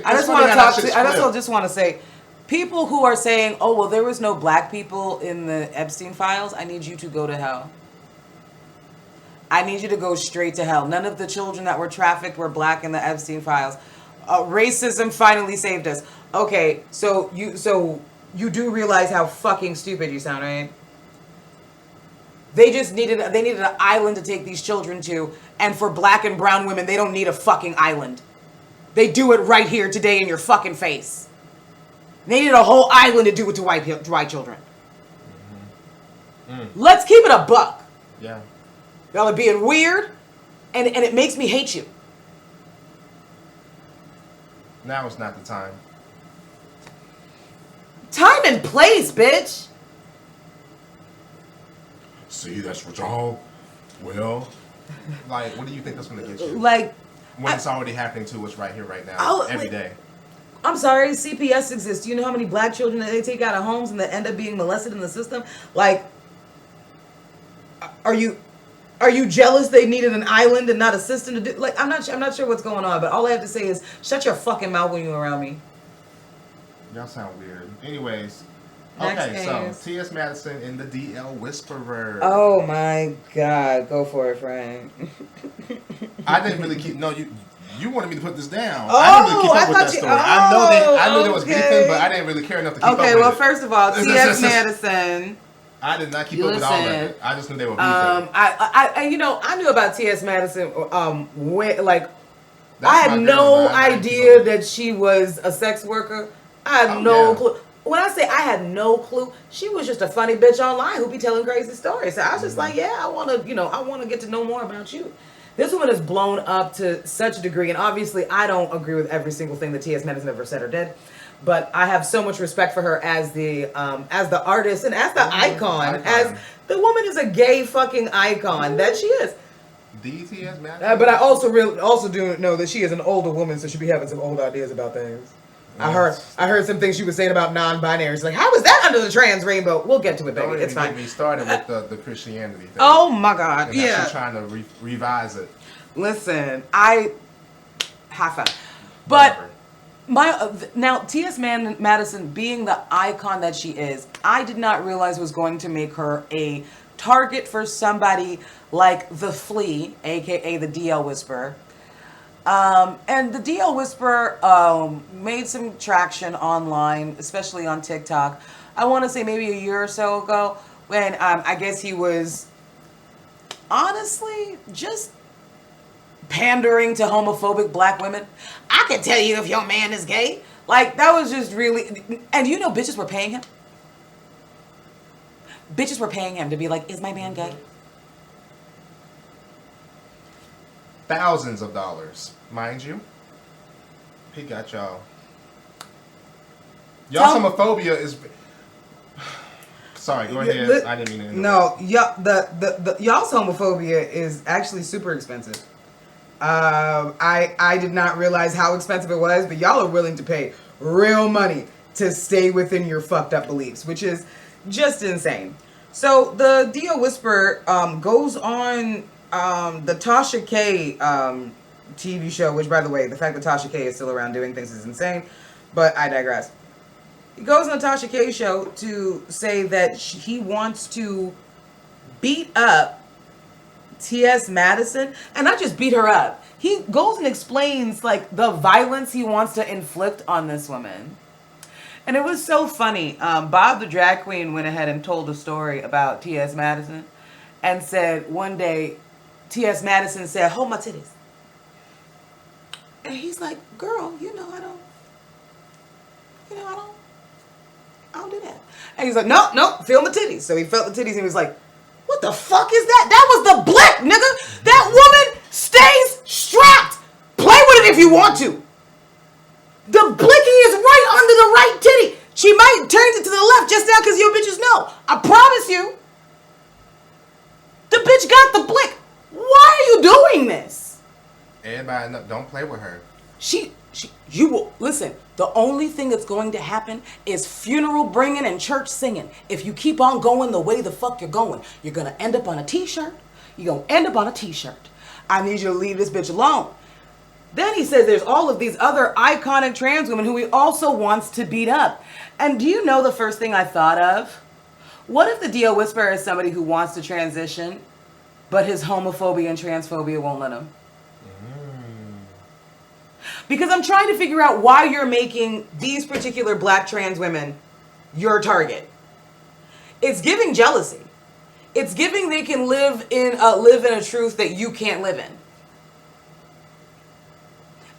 I just want to say, people who are saying, oh, well, there was no black people in the Epstein files, I need you to go to hell. I need you to go straight to hell. None of the children that were trafficked were black in the Epstein files. Racism finally saved us. Okay, so you do realize how fucking stupid you sound, right? They needed an island to take these children to, and for black and brown women, they don't need a fucking island. They do it right here today in your fucking face. They need a whole island to do it to white children. Let's keep it a buck. Yeah. Y'all are being weird, and it makes me hate you. Now is not the time. Time and place, bitch. See, that's what y'all. Well, what do you think that's going to get you? When it's already happening to us right here, right now, every day. I'm sorry, CPS exists. Do you know how many black children that they take out of homes and that end up being molested in the system? Like, are you jealous they needed an island and not a system to do? Like, I'm not sure what's going on, but all I have to say is shut your fucking mouth when you're around me. Y'all sound weird. Anyways, Next okay, case. so T.S. Madison in the DL Whisperer. Oh my God, go for it, Frank. I didn't really keep. No, you wanted me to put this down. Oh, I didn't really keep I up with thought that you- story. I knew there was okay. beefing, but I didn't really care enough to keep up with Okay, well, it. first of all, T.S. Madison. I did not keep up with all of it. I just knew they were beefing. I knew about T.S. Madison. That's I had my no girl, man. idea that she was a sex worker. I had no yeah. clue. When I say I had no clue, she was just a funny bitch online who be telling crazy stories. So I was just like, yeah, I want to get to know more about you. This woman is blown up to such a degree, and obviously I don't agree with every single thing that T.S. Madison ever said or did, but I have so much respect for her as the artist and as the icon. As the woman is a gay fucking icon that she is. The T.S. Madison. But I also do know that she is an older woman, so she be having some old ideas about things. I heard some things she was saying about non-binaries. Like, how is that under the trans rainbow? We'll get to it, baby. Don't It's even fine. get me started with the Christianity thing. Oh my God! And Yeah. she's trying to revise it. Listen, high five. But now T.S. Madison, being the icon that she is, I did not realize was going to make her a target for somebody like the Flea, aka the DL Whisperer. And the DL Whisperer made some traction online, especially on TikTok. I want to say maybe a year or so ago, when I guess he was honestly just pandering to homophobic black women. I can tell you if your man is gay. Like, that was just really... And you know bitches were paying him? Bitches were paying him to be like, is my man gay? Thousands of dollars, mind you. He got y'all. Y'all homophobia is... Sorry, go ahead. I didn't mean to interrupt. No, y'all's homophobia is actually super expensive. I did not realize how expensive it was, but y'all are willing to pay real money to stay within your fucked up beliefs, which is just insane. So the DL Whisperer goes on the Tasha K TV show, which, by the way, the fact that Tasha K is still around doing things is insane, but I digress. He goes on the Tasha K show to say that he wants to beat up T.S. Madison, and not just beat her up. He goes and explains like the violence he wants to inflict on this woman. And it was so funny. Bob the drag queen went ahead and told a story about T.S. Madison and said one day T.S. Madison said, "Hold my titties." And he's like, "Girl, I don't do that." And he's like, "No, feel my titties." So he felt the titties and he was like, "What the fuck is that? That was the blick, nigga. That woman stays strapped. Play with it if you want to. The blicky is right under the right titty. She might turn it to the left just now because your bitches know. I promise you. The bitch got the blick. Why are you doing this?" Everybody, don't play with her. You will listen. The only thing that's going to happen is funeral bringing and church singing. If you keep on going the way the fuck you're going, you're gonna end up on a t-shirt. You're gonna end up on a t-shirt. I need you to leave this bitch alone. Then he says there's all of these other iconic trans women who he also wants to beat up. And do you know the first thing I thought of? What if the DL Whisperer is somebody who wants to transition, but his homophobia and transphobia won't let him? Because I'm trying to figure out why you're making these particular black trans women your target. It's giving jealousy. It's giving they can live in a truth that you can't live in.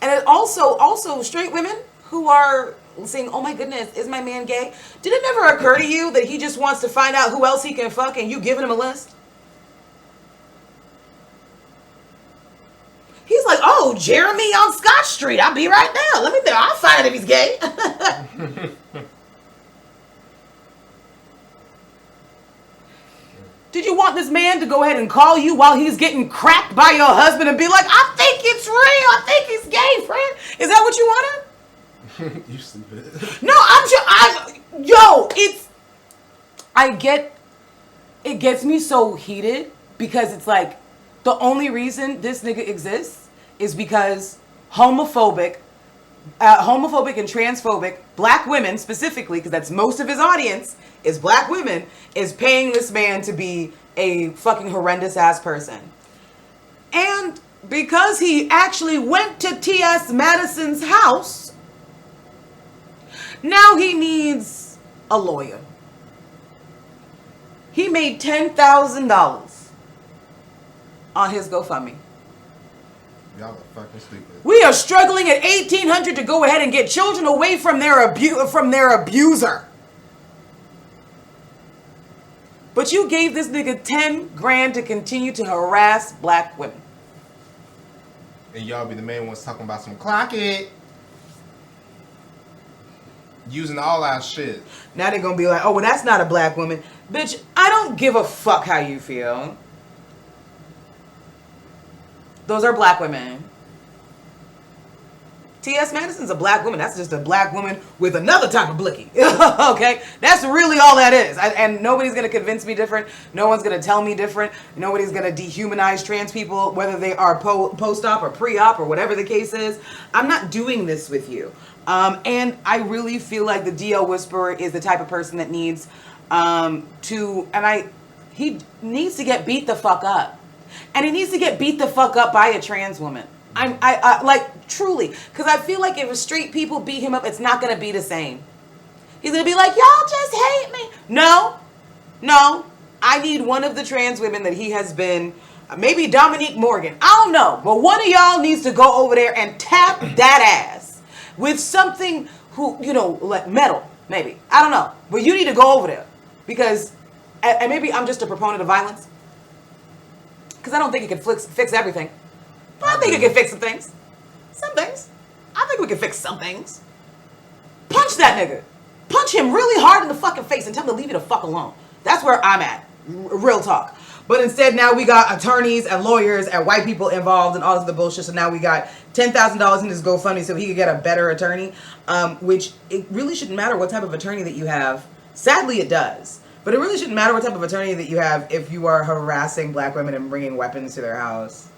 And it also straight women who are saying, "Oh my goodness, is my man gay?" Did it never occur to you that he just wants to find out who else he can fuck and you giving him a list? He's like, "Oh, Jeremy on Scott Street. I'll be right there. I'll find out if he's gay." Did you want this man to go ahead and call you while he's getting cracked by your husband and be like, "I think it's real. I think he's gay, friend"? Is that what you wanted? You stupid. No, it gets me so heated because it's like the only reason this nigga exists is because homophobic and transphobic black women specifically, because that's most of his audience is black women, is paying this man to be a fucking horrendous ass person. And because he actually went to T.S. Madison's house, now he needs a lawyer. He made $10,000 on his GoFundMe. Y'all are fucking stupid. We are struggling at 1,800 to go ahead and get children away from their abuser. But you gave this nigga 10 grand to continue to harass black women. And y'all be the main ones talking about some clock it. Using all our shit. Now they're gonna be like, oh, well, that's not a black woman. Bitch, I don't give a fuck how you feel. Those are black women. T.S. Madison's a black woman. That's just a black woman with another type of blicky. Okay? That's really all that is. And nobody's going to convince me different. No one's going to tell me different. Nobody's going to dehumanize trans people, whether they are post-op or pre-op or whatever the case is. I'm not doing this with you. And I really feel like the DL Whisperer is the type of person that needs he needs to get beat the fuck up. And he needs to get beat the fuck up by a trans woman. I like, truly. Because I feel like if straight people beat him up, it's not going to be the same. He's going to be like, y'all just hate me. No. I need one of the trans women that he has been, maybe Dominique Morgan. I don't know. But one of y'all needs to go over there and tap that ass with something like metal, maybe. I don't know. But you need to go over there. Because, and maybe I'm just a proponent of violence. Because I don't think it can fix everything. But I think it can fix some things. Some things. I think we can fix some things. Punch that nigga. Punch him really hard in the fucking face and tell him to leave you the fuck alone. That's where I'm at. Real talk. But instead now we got attorneys and lawyers and white people involved and all this other bullshit. So now we got $10,000 in his GoFundMe so he could get a better attorney. Which it really shouldn't matter what type of attorney that you have. Sadly it does. But it really shouldn't matter what type of attorney that you have if you are harassing black women and bringing weapons to their house.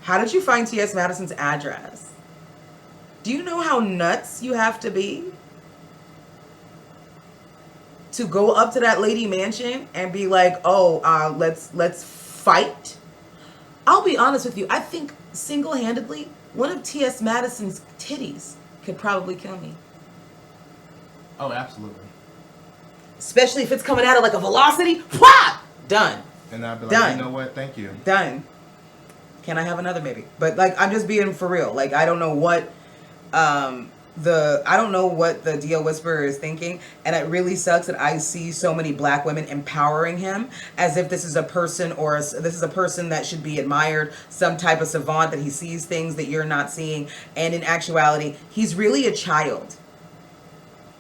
How did you find T.S. Madison's address? Do you know how nuts you have to be to go up to that lady mansion and be like, oh, let's fight? I'll be honest with you. I think single-handedly, one of T.S. Madison's titties could probably kill me. Oh, absolutely. Especially if it's coming at it like a velocity. Whap! Done. And I'd be like, Done. you know what? Thank you. Done. Can I have another maybe? But like, I'm just being for real. Like, I don't know what the DL Whisperer is thinking, and it really sucks that I see so many black women empowering him as if this is a person this is a person that should be admired, some type of savant that he sees things that you're not seeing, and in actuality, he's really a child.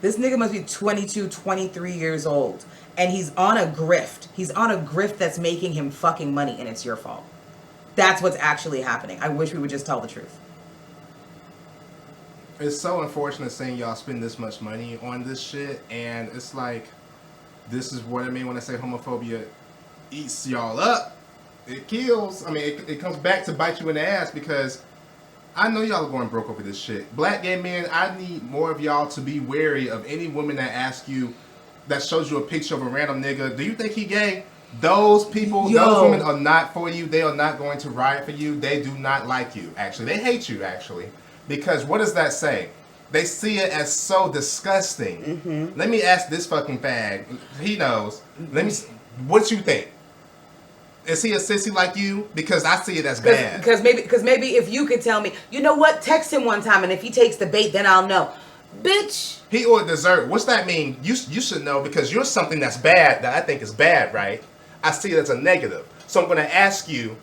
This nigga must be 22, 23 years old, and he's on a grift. He's on a grift that's making him fucking money, and it's your fault. That's what's actually happening. I wish we would just tell the truth. It's so unfortunate seeing y'all spend this much money on this shit, and it's like, this is what I mean when I say homophobia eats y'all up. It kills. I mean, it comes back to bite you in the ass, because I know y'all are going broke over this shit. Black gay men, I need more of y'all to be wary of any woman that asks you, that shows you a picture of a random nigga. Do you think he gay? Those people, those women are not for you. They are not going to ride for you. They do not like you, actually. They hate you, actually. Because what does that say? They see it as so disgusting. Mm-hmm. Let me ask this fucking fag. He knows. What you think? Is he a sissy like you? Because I see it as bad. Because maybe if you could tell me, you know what? Text him one time, and if he takes the bait, then I'll know. Bitch. He or dessert. What's that mean? You should know, because you're something that's bad that I think is bad, right? I see it as a negative. So I'm going to ask you,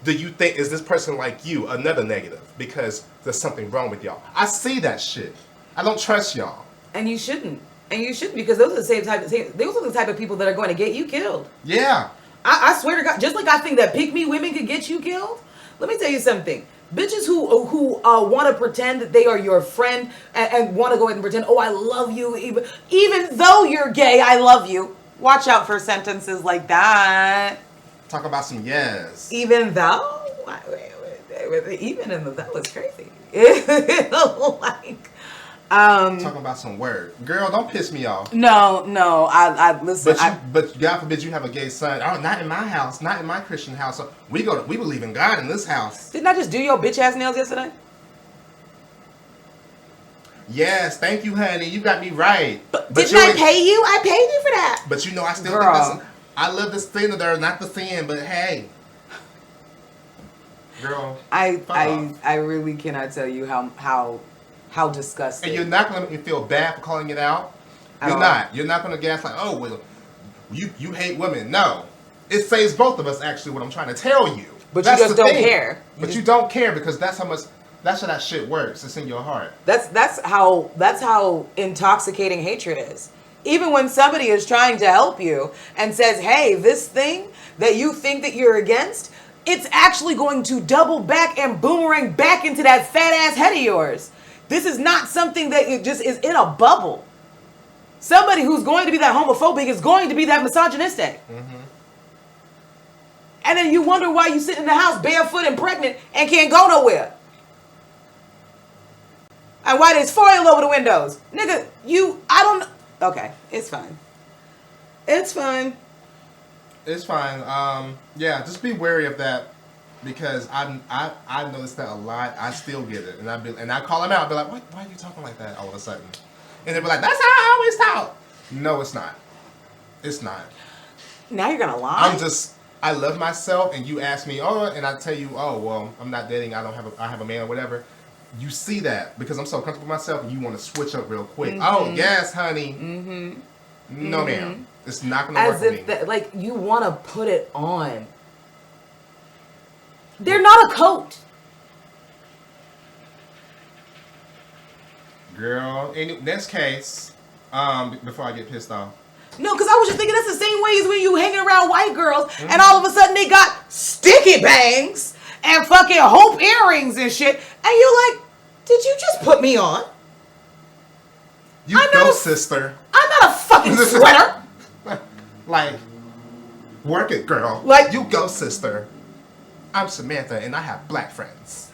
do you think, is this person like you? Another negative. Because there's something wrong with y'all. I see that shit. I don't trust y'all. And you shouldn't. Because those are the type of people that are going to get you killed. Yeah. I swear to God, just like I think that pick me women could get you killed, let me tell you something. Bitches who want to pretend that they are your friend and want to go ahead and pretend, oh, I love you, even though you're gay, I love you. Watch out for sentences like that. Talk about some yes. Even though? Even in the that was crazy. Like, Talking about some word. Girl, don't piss me off. No, I listen. But God forbid you have a gay son. Oh, not in my house, not in my Christian house. So we believe in God in this house. Didn't I just do your bitch ass nails yesterday? Yes, thank you, honey. You got me right. But didn't I pay you? I paid you for that. But you know, I still Girl. think I love the sinner, not the sin. But hey, girl, I really cannot tell you how disgusting. and you're not gonna make me feel bad for calling it out. At You're all. not. You're not gonna gaslight. Oh well, you hate women. No, it saves both of us. Actually, what I'm trying to tell you. But That's you just the don't thing. care. But you don't care because that's how that shit works. It's in your heart. That's how intoxicating hatred is. Even when somebody is trying to help you and says, "Hey, this thing that you think that you're against, it's actually going to double back and boomerang back into that fat ass head of yours. This is not something that it just is in a bubble. Somebody who's going to be that homophobic is going to be that misogynistic." Mm-hmm. And then you wonder why you sit in the house barefoot and pregnant and can't go nowhere. And why there's foil over the windows. Nigga, I don't. Okay, it's fine. It's fine. It's fine. Yeah, just be wary of that because I've noticed that a lot. I still get it, and I call them out. Be like, "What? Why are you talking like that?" All of a sudden, and they be like, "That's how I always talk." No, it's not. It's not. Now you're gonna lie. I love myself, and you ask me, oh, and I tell you, oh, well, I'm not dating. I have a man or whatever. You see that because I'm so comfortable with myself, and you want to switch up real quick. Mm-hmm. Oh, yes, honey. Mm-hmm. No, ma'am. It's not going to work As for if me. like you want to put it on. They're not a coat. Girl, in this case, before I get pissed off. No, because I was just thinking that's the same way as when you hanging around white girls and all of a sudden they got sticky bangs and fucking hope earrings and shit. And you're like, did you just put me on? You I'm go, not a- sister. I'm not a fucking sweater. Like, work it, girl. Like- you go, sister. I'm Samantha, and I have black friends.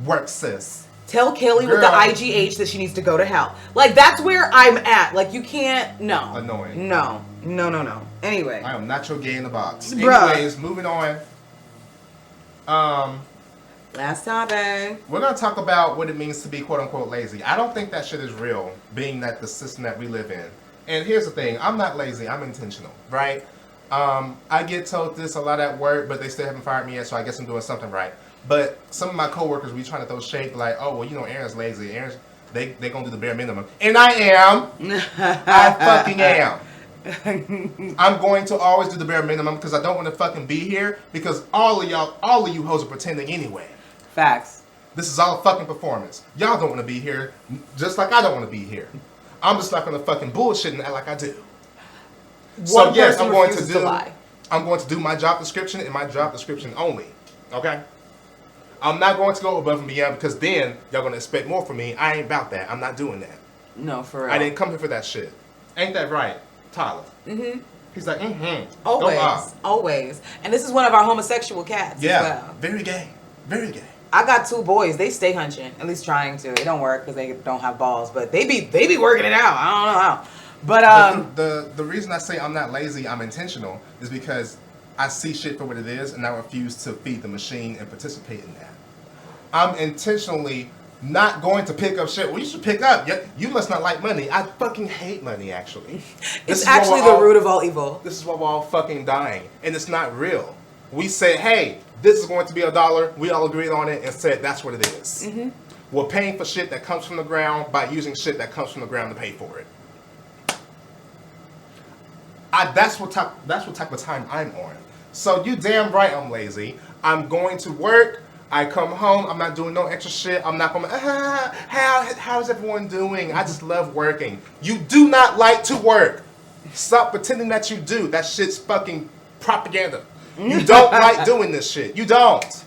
Work, sis. Tell Kelly with the Girl. IGH that she needs to go to hell. Like, that's where I'm at. Like, you can't, no. Annoying. No. Anyway. I am not your gay in the box. Bruh. Anyways, moving on. Last topic. We're gonna talk about what it means to be quote unquote lazy. I don't think that shit is real, being that the system that we live in. And here's the thing, I'm not lazy, I'm intentional, right? I get told this a lot at work, but they still haven't fired me yet, so I guess I'm doing something right. But some of my coworkers be trying to throw shade, like, oh, well, you know, Aaron's lazy. They gonna do the bare minimum. And I am. I fucking am. I'm going to always do the bare minimum because I don't want to fucking be here because all of you hoes are pretending anyway. Facts. This is all a fucking performance. Y'all don't want to be here, just like I don't want to be here. I'm just not gonna fucking bullshit and act like I do. So One yes, person I'm going to refuses do. lie. I'm going to do my job description and my job description only. Okay. I'm not going to go above and beyond because then y'all gonna expect more from me. I ain't about that. I'm not doing that. No, for real. I didn't come here for that shit. Ain't that right, Tyler? Mm-hmm. He's like, mm-hmm. Always. Go on. Always. And this is one of our homosexual cats Yeah. as well. Very gay. Very gay. I got 2 boys. They stay hunching, at least trying to. It don't work because they don't have balls, but they be working it out. I don't know how. But the reason I say I'm not lazy, I'm intentional, is because I see shit for what it is, and I refuse to feed the machine and participate in that. I'm intentionally not going to pick up shit. Well, you should pick up. You must not like money. I fucking hate money, actually. it's actually the root of all evil. This is why we're all fucking dying, and it's not real. We said, hey, this is going to be $1. We all agreed on it and said that's what it is. Mm-hmm. We're paying for shit that comes from the ground by using shit that comes from the ground to pay for it. That's what type of time I'm on. So you damn right I'm lazy. I'm going to work. I come home. I'm not doing no extra shit. I'm not going to, how's everyone doing? I just love working. You do not like to work. Stop pretending that you do. That shit's fucking propaganda. You don't like doing this shit. You don't.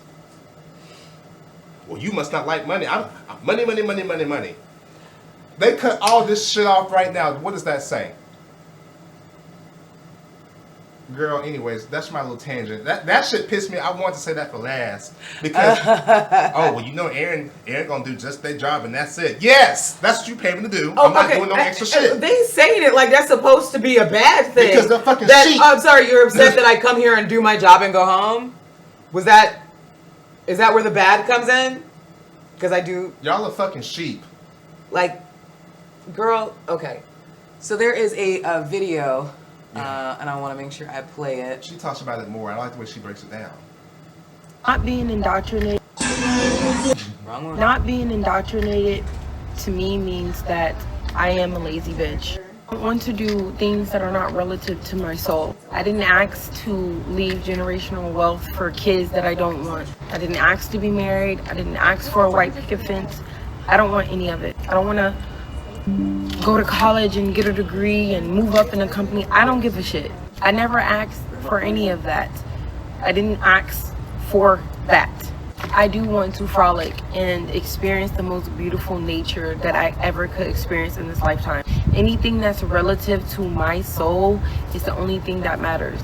well, you must not like money. I'm money, money, money, money, money. They cut all this shit off right now. What does that say? Girl, anyways, that's my little tangent. That shit pissed me. I wanted to say that for last because Aaron gonna do just their job and that's it. Yes, that's what you pay me to do. I'm not doing no extra shit. They saying it like that's supposed to be a bad thing. Because they're fucking sheep. I'm sorry, you're upset that I come here and do my job and go home? Is that where the bad comes in? Because I do. Y'all are fucking sheep. Like, girl, okay. So there is a video. And I want to make sure I play it. She talks about it more. I like the way she breaks it down. Not being indoctrinated. Wrong one. Not being indoctrinated to me means that I am a lazy bitch. I want to do things that are not relative to my soul. I didn't ask to leave generational wealth for kids that I don't want. I didn't ask to be married. I didn't ask for a white picket fence. I don't want any of it. I don't want to go to college and get a degree and move up in a company. I don't give a shit. I never asked for any of that. I didn't ask for that. I do want to frolic and experience the most beautiful nature that I ever could experience in this lifetime. Anything that's relative to my soul is the only thing that matters.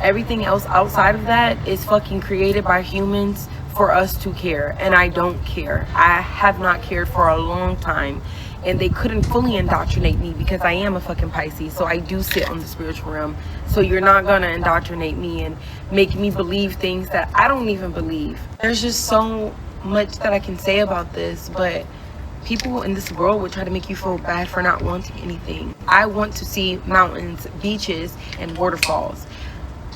Everything else outside of that is fucking created by humans for us to care, and I don't care. I have not cared for a long time. And they couldn't fully indoctrinate me because I am a fucking Pisces. So I do sit on the spiritual realm. So you're not gonna indoctrinate me and make me believe things that I don't even believe. There's just so much that I can say about this, but people in this world would try to make you feel bad for not wanting anything. I want to see mountains, beaches, and waterfalls.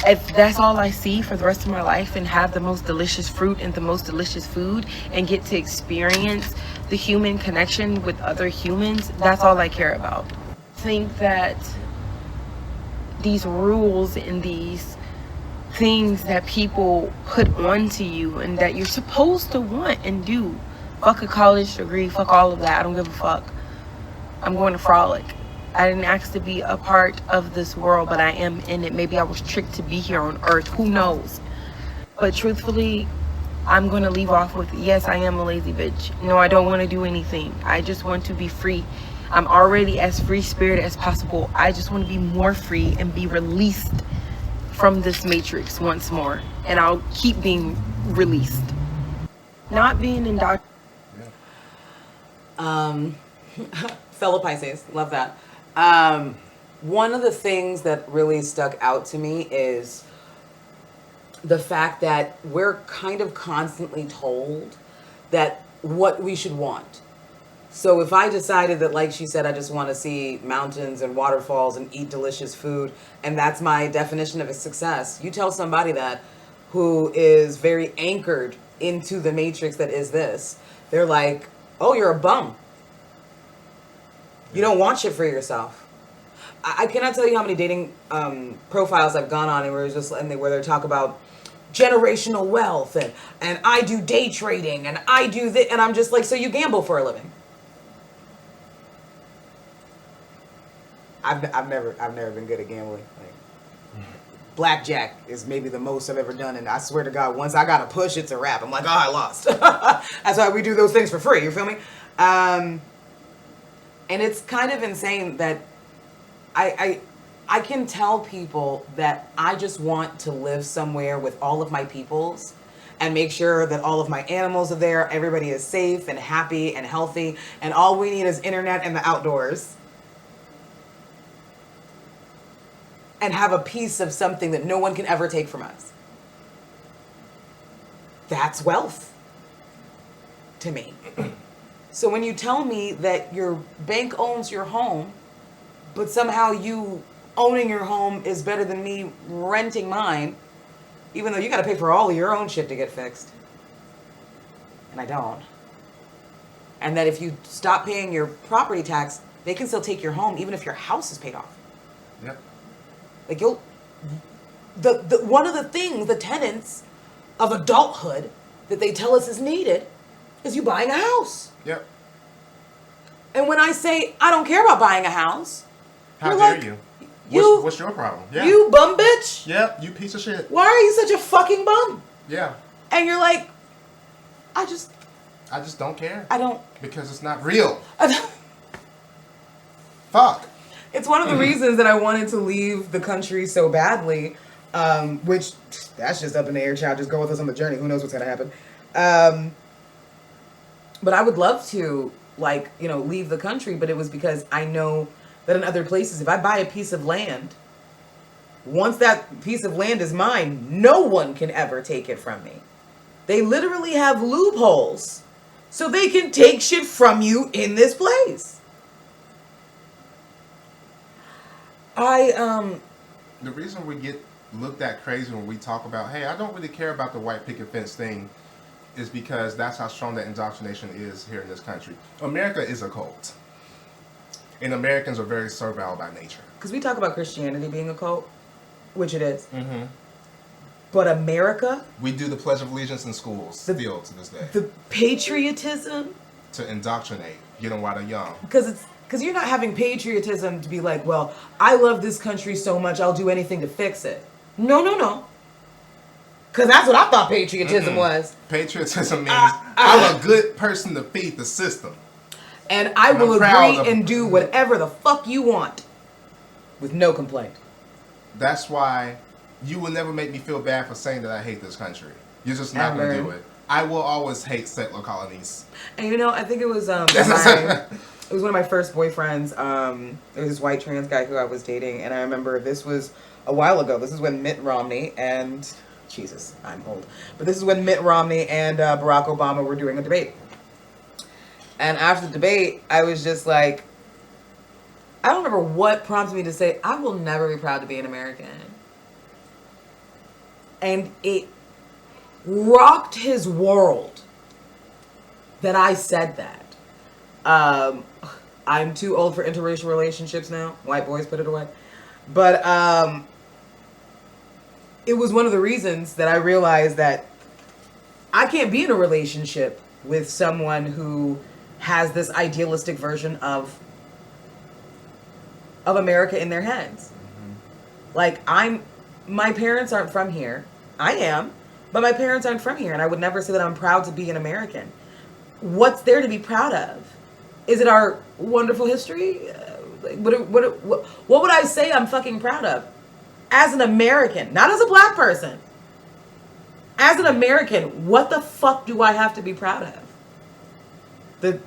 If that's all I see for the rest of my life and have the most delicious fruit and the most delicious food and get to experience the human connection with other humans, that's all I care about. I think that these rules and these things that people put onto you and that you're supposed to want and do, fuck a college degree, fuck all of that, I don't give a fuck. I'm going to frolic. I didn't ask to be a part of this world, but I am in it. Maybe I was tricked to be here on earth, who knows? But truthfully, I'm going to leave off with, yes, I am a lazy bitch. No, I don't want to do anything. I just want to be free. I'm already as free spirited as possible. I just want to be more free and be released from this matrix once more. And I'll keep being released. Not being indoctrinated. Fellow Pisces, love that. One of the things that really stuck out to me is the fact that we're kind of constantly told that what we should want. So if I decided that, like she said, I just want to see mountains and waterfalls and eat delicious food, and that's my definition of a success, you tell somebody that who is very anchored into the matrix that is this, they're like, oh, you're a bum. You don't want shit for yourself. I cannot tell you how many dating profiles I've gone on and where they talk about generational wealth and I do day trading and I do this, and I'm just like, so you gamble for a living? I've never been good at gambling. Like, blackjack is maybe the most I've ever done, and I swear to God, once I got a push, it's a wrap. I'm like, oh, I lost. That's why we do those things for free. You feel me? And it's kind of insane that I can tell people that I just want to live somewhere with all of my peoples and make sure that all of my animals are there, everybody is safe and happy and healthy, and all we need is internet and the outdoors. And have a piece of something that no one can ever take from us. That's wealth to me. So when you tell me that your bank owns your home, but somehow you owning your home is better than me renting mine, even though you got to pay for all of your own shit to get fixed. And I don't. And that if you stop paying your property tax, they can still take your home even if your house is paid off. Yep. Like one of the things, the tenets of adulthood that they tell us is needed is you buying a house. Yep. And when I say I don't care about buying a house, how dare like, you? What's your problem? Yeah. You bum bitch. Yep. You piece of shit. Why are you such a fucking bum? Yeah. And you're like, I just don't care. I don't. Because it's not real. Fuck. It's one of the reasons that I wanted to leave the country so badly, which, that's just up in the air, child. Just go with us on the journey. Who knows what's going to happen. But I would love to, like, you know, leave the country, but it was because I know that in other places, if I buy a piece of land, once that piece of land is mine, no one can ever take it from me. They literally have loopholes so they can take shit from you in this place. The reason we get looked at crazy when we talk about, hey, I don't really care about the white picket fence thing, is because that's how strong that indoctrination is here in this country. America is a cult. And Americans are very servile by nature. Because we talk about Christianity being a cult, which it is. Mm-hmm. But America... We do the Pledge of Allegiance in schools still to this day. The patriotism... To indoctrinate, get them while they're young. Because you're not having patriotism to be like, well, I love this country so much, I'll do anything to fix it. No. Because that's what I thought patriotism was. Patriotism means I'm a good person to feed the system. And I will agree and do whatever the fuck you want. With no complaint. That's why you will never make me feel bad for saying that I hate this country. You're just not going to do it. I will always hate settler colonies. And you know, I think it was it was one of my first boyfriends. There was this white trans guy who I was dating, and I remember this was a while ago. This is when Mitt Romney and Jesus, I'm old. But this is when Mitt Romney and Barack Obama were doing a debate. And after the debate, I was just like, I don't remember what prompted me to say, I will never be proud to be an American. And it rocked his world that I said that. I'm too old for interracial relationships now. White boys, put it away. But it was one of the reasons that I realized that I can't be in a relationship with someone who has this idealistic version of America in their heads. Mm-hmm. Like, my parents aren't from here. I am, but my parents aren't from here, and I would never say that I'm proud to be an American. What's there to be proud of? Is it our wonderful history? What would I say I'm fucking proud of? As an American, not as a black person. As an American, what the fuck do I have to be proud of?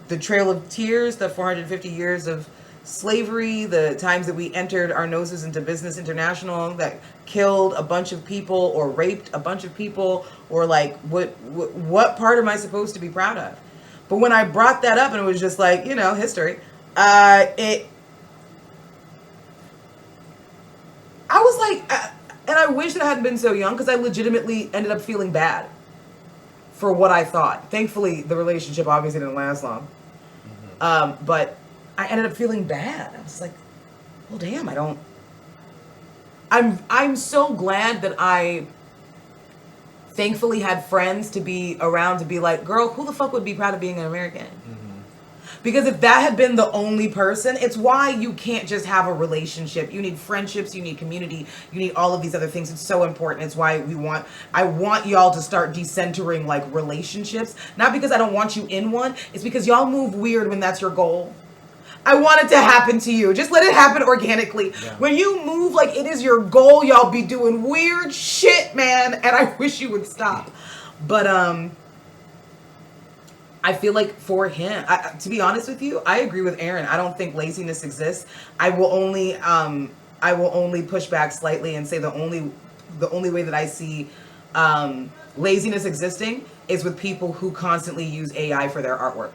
The Trail of Tears, the 450 years of slavery, the times that we entered our noses into Business International that killed a bunch of people or raped a bunch of people, or like what part am I supposed to be proud of? But when I brought that up and it was just like, you know, history, I was like, and I wish that I hadn't been so young, because I legitimately ended up feeling bad for what I thought. Thankfully, the relationship obviously didn't last long. Mm-hmm. But I ended up feeling bad. I was like, well, damn, I'm so glad that I thankfully had friends to be around to be like, girl, who the fuck would be proud of being an American? Mm-hmm. Because if that had been the only person, it's why you can't just have a relationship. You need friendships, you need community, you need all of these other things. It's so important. It's why I want y'all to start decentering like relationships. Not because I don't want you in one, it's because y'all move weird when that's your goal. I want it to happen to you. Just let it happen organically. Yeah. When you move like it is your goal, y'all be doing weird shit, man. And I wish you would stop. But I feel like for him, to be honest with you, I agree with Aaron. I don't think laziness exists. I will only push back slightly and say the only way that I see laziness existing is with people who constantly use AI for their artwork.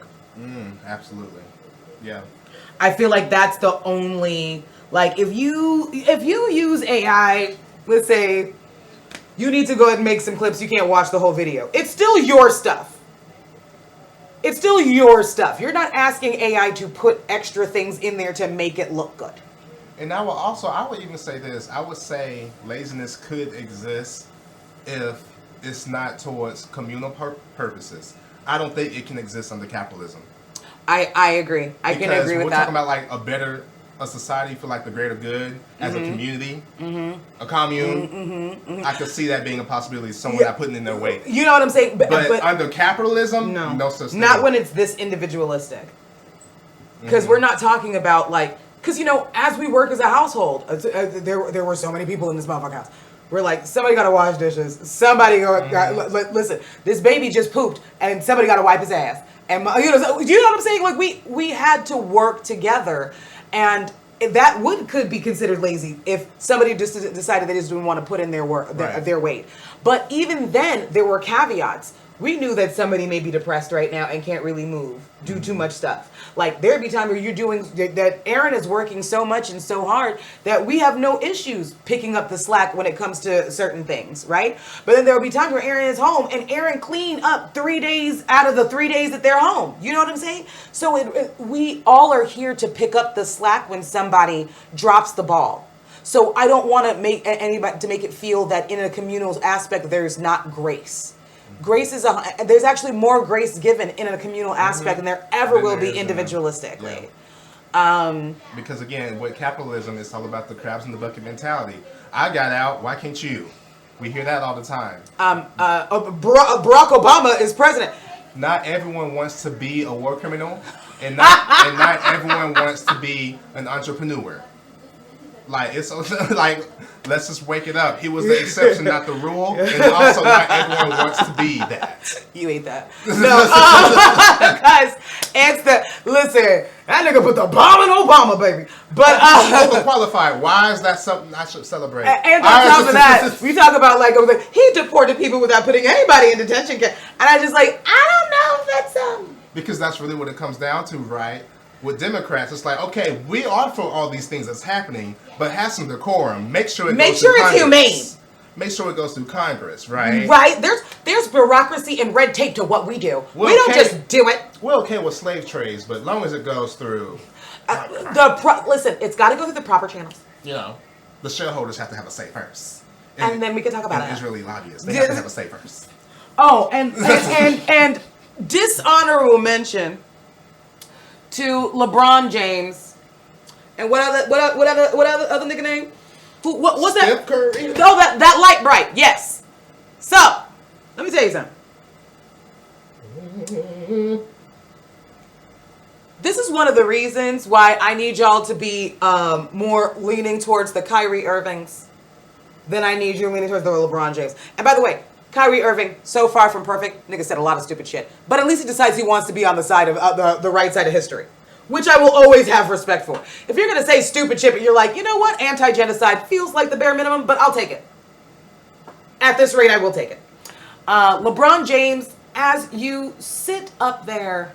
Absolutely. Yeah. I feel like that's the only, like, if you use AI, let's say you need to go ahead and make some clips, you can't watch the whole video. It's still your stuff. It's still your stuff. You're not asking AI to put extra things in there to make it look good. And I would even say this. I would say laziness could exist if it's not towards communal purposes. I don't think it can exist under capitalism. I agree. I can agree with that. We're talking about like a better a society for like the greater good as a community, a commune, I could see that being a possibility. Someone not putting in their weight. You know what I'm saying? But under capitalism, no such thing. Not when it's this individualistic. Because we're not talking about like, because you know, as we work as a household, there were so many people in this motherfucking house. We're like, somebody gotta wash dishes. Somebody listen. This baby just pooped, and somebody gotta wipe his ass. And you know what I'm saying? Like we had to work together, and that could be considered lazy if somebody just decided they just didn't want to put in their work, their weight. But even then, there were caveats. We knew that somebody may be depressed right now and can't really move, do too much stuff. Like there'd be time where you're doing that. Aaron is working so much and so hard that we have no issues picking up the slack when it comes to certain things, right? But then there'll be times where Aaron is home and Aaron cleaned up 3 days out of the 3 days that they're home. You know what I'm saying? So we all are here to pick up the slack when somebody drops the ball. So I don't want to make anybody to make it feel that in a communal aspect there's not grace. Grace is there's actually more grace given in a communal aspect than there ever will be individualistically. Yeah. Because again, with capitalism, it's all about the crabs in the bucket mentality. I got out, why can't you? We hear that all the time. Barack Obama is president. Not everyone wants to be a war criminal, and not everyone wants to be an entrepreneur. Like it's like, let's just wake it up. He was the exception, not the rule, and also not everyone wants to be that. You ate that. No, guys, listen. That nigga put the bomb in Obama, baby. But overqualified. Why is that something I should celebrate? And on top of that, we talk about like he deported people without putting anybody in detention camp, and I just like I don't know if that's because that's really what it comes down to, right? With Democrats, it's like, okay, we are for all these things that's happening, but have some decorum. Make sure it's humane. Make sure it goes through Congress, right? Right. There's bureaucracy and red tape to what we do. We don't just do it. We're okay with slave trades, but as long as it goes through. Listen, it's got to go through the proper channels. You know, the shareholders have to have a say first, and then we can talk about it. Israeli lobbyists, they have to have a say first. Oh, and dishonorable mention to LeBron James, and what other nigga name? What's that? Steph Curry. Oh, that light bright. Yes. So, let me tell you something. This is one of the reasons why I need y'all to be more leaning towards the Kyrie Irvings than I need you leaning towards the LeBron James. And by the way, Kyrie Irving, so far from perfect. Nigga said a lot of stupid shit. But at least he decides he wants to be on the side of the right side of history. Which I will always have respect for. If you're going to say stupid shit, but you're like, you know what? Anti-genocide feels like the bare minimum, but I'll take it. At this rate, I will take it. LeBron James, as you sit up there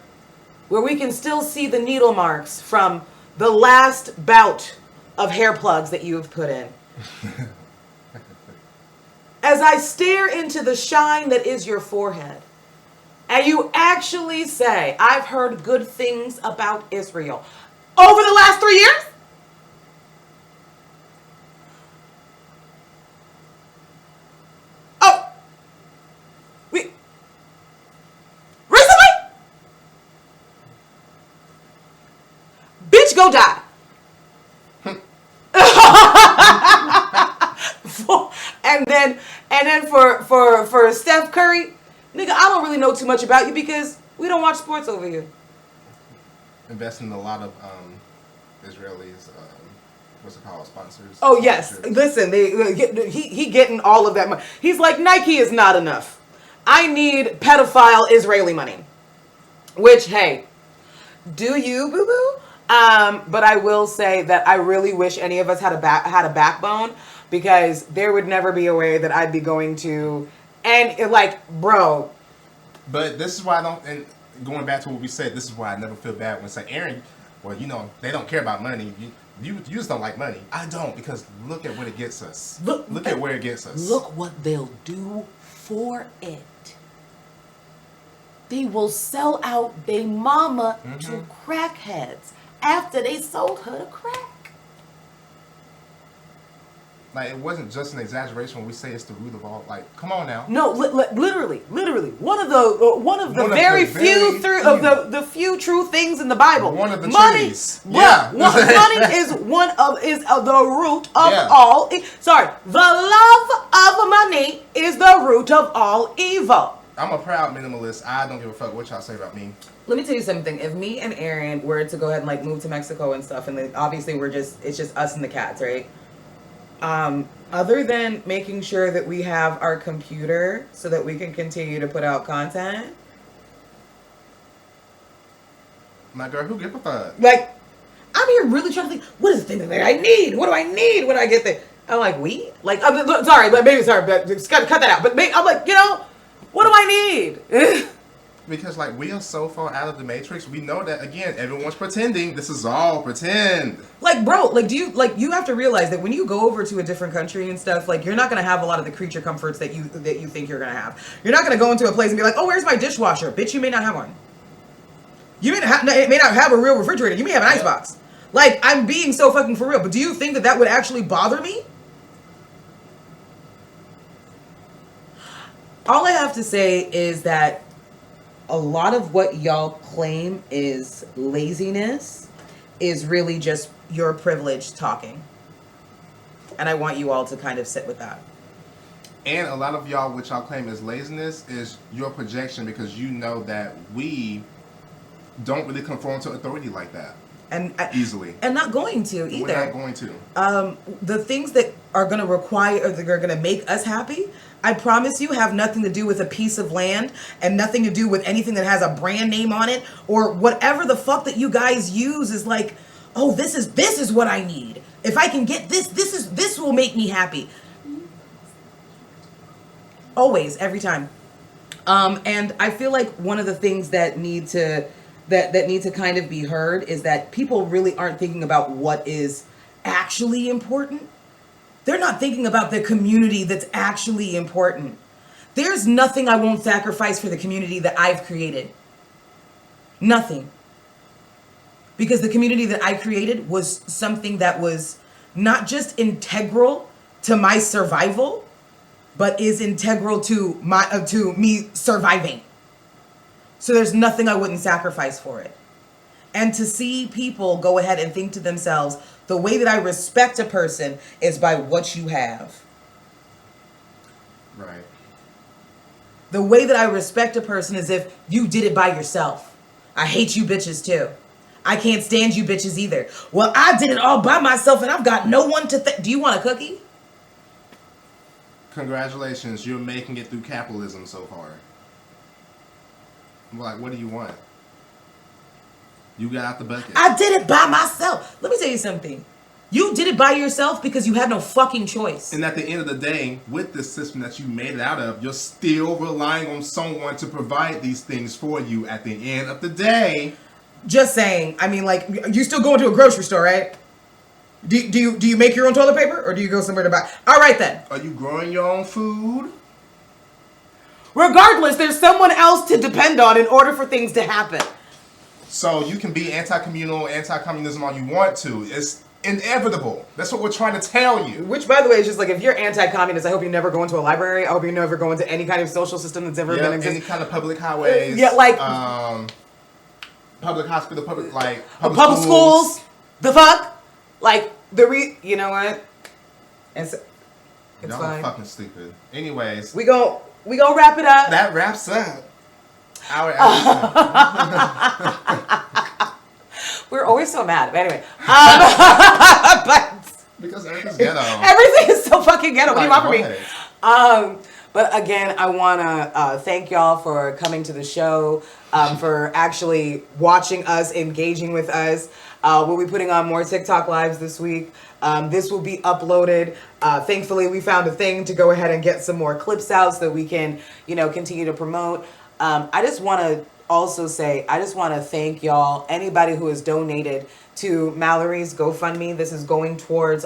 where we can still see the needle marks from the last bout of hair plugs that you have put in. As I stare into the shine that is your forehead, and you actually say, I've heard good things about Israel over the last 3 years? Oh, recently? Bitch, go die. And then for Steph Curry, nigga, I don't really know too much about you because we don't watch sports over here. Investing in a lot of Israelis, what's it called, sponsors. Oh yes, listen, he getting all of that money. He's like, Nike is not enough. I need pedophile Israeli money. Which, hey, do you, boo boo? But I will say that I really wish any of us had a backbone, because there would never be a way that I'd be going to, and like, bro. But this is why I don't, and going back to what we said, this is why I never feel bad when I say, Aaron, well, you know, they don't care about money. You just don't like money. I don't, because look at what it gets us. Look at where it gets us. Look what they'll do for it. They will sell out their mama to crackheads after they sold her to crack. Like, it wasn't just an exaggeration when we say it's the root of all. Like, come on now. No, literally, one of the very few the few true things in the Bible. One of the money, trees. Yeah. money is the root of all. Sorry, the love of money is the root of all evil. I'm a proud minimalist. I don't give a fuck what y'all say about me. Let me tell you something. If me and Aaron were to go ahead and like move to Mexico and stuff, and then obviously it's just us and the cats, right? Other than making sure that we have our computer so that we can continue to put out content. My girl, who give a fuck? Like, I'm here really trying to think, what is the thing that I need? What do I need when I get there? I'm like, we? Like, I'm sorry, but just cut that out. But maybe, I'm like, what do I need? Because, like, we are so far out of the matrix. We know that, again, everyone's pretending. This is all pretend. Like, bro, like, you have to realize that when you go over to a different country and stuff, like, you're not going to have a lot of the creature comforts that you think you're going to have. You're not going to go into a place and be like, oh, where's my dishwasher? Bitch, you may not have one. You may not have a real refrigerator. You may have an icebox. Like, I'm being so fucking for real. But do you think that would actually bother me? All I have to say is that a lot of what y'all claim is laziness is really just your privilege talking. And I want you all to kind of sit with that. And a lot of y'all, which y'all claim is laziness, is your projection because you know that we don't really conform to authority like that. And easily. And not going to either. We're not going to. The things that are going to require, or that are going to make us happy, I promise you, have nothing to do with a piece of land and nothing to do with anything that has a brand name on it or whatever the fuck that you guys use is like, oh, this is what I need. If I can get this will make me happy. Always, every time. And I feel like one of the things that need to kind of be heard is that people really aren't thinking about what is actually important. They're not thinking about the community that's actually important. There's nothing I won't sacrifice for the community that I've created. Nothing. Because the community that I created was something that was not just integral to my survival, but is integral to me surviving. So there's nothing I wouldn't sacrifice for it. And to see people go ahead and think to themselves, the way that I respect a person is by what you have. Right. The way that I respect a person is if you did it by yourself. I hate you bitches too. I can't stand you bitches either. Well, I did it all by myself and I've got no one to do you want a cookie? Congratulations, you're making it through capitalism so far. Like, what do you want? You got out the bucket. I did it by myself. Let me tell you something. You did it by yourself because you had no fucking choice. And at the end of the day, with the system that you made it out of, you're still relying on someone to provide these things for you at the end of the day. Just saying. I mean, like, you still going to a grocery store, right? Do you make your own toilet paper or do you go somewhere to buy? All right, then. Are you growing your own food? Regardless, there's someone else to depend on in order for things to happen. So you can be anti-communal, anti-communism all you want to. It's inevitable. That's what we're trying to tell you. Which, by the way, is just like, if you're anti-communist, I hope you never go into a library. I hope you never go into any kind of social system that's ever been existing. Any kind of public highways. Yeah, like public hospital, public schools. The fuck? Like, you know what? It's y'all fine. are fucking stupid. Anyways. We go wrap it up. That wraps up our episode. We're always so mad. But anyway. But because everything's ghetto. Everything is so fucking ghetto. What do you want from me? What? But again, I want to thank y'all for coming to the show, for actually watching us, engaging with us. We'll be putting on more TikTok lives this week. This will be uploaded. Thankfully, we found a thing to go ahead and get some more clips out so that we can, continue to promote. I just want to also say, I just want to thank y'all, anybody who has donated to Mallory's GoFundMe. This is going towards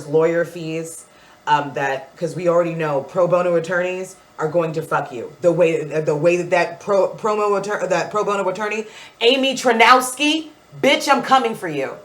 lawyer fees. Because we already know pro bono attorneys are going to fuck you. The way that pro bono attorney, Amy Tranowski, bitch, I'm coming for you.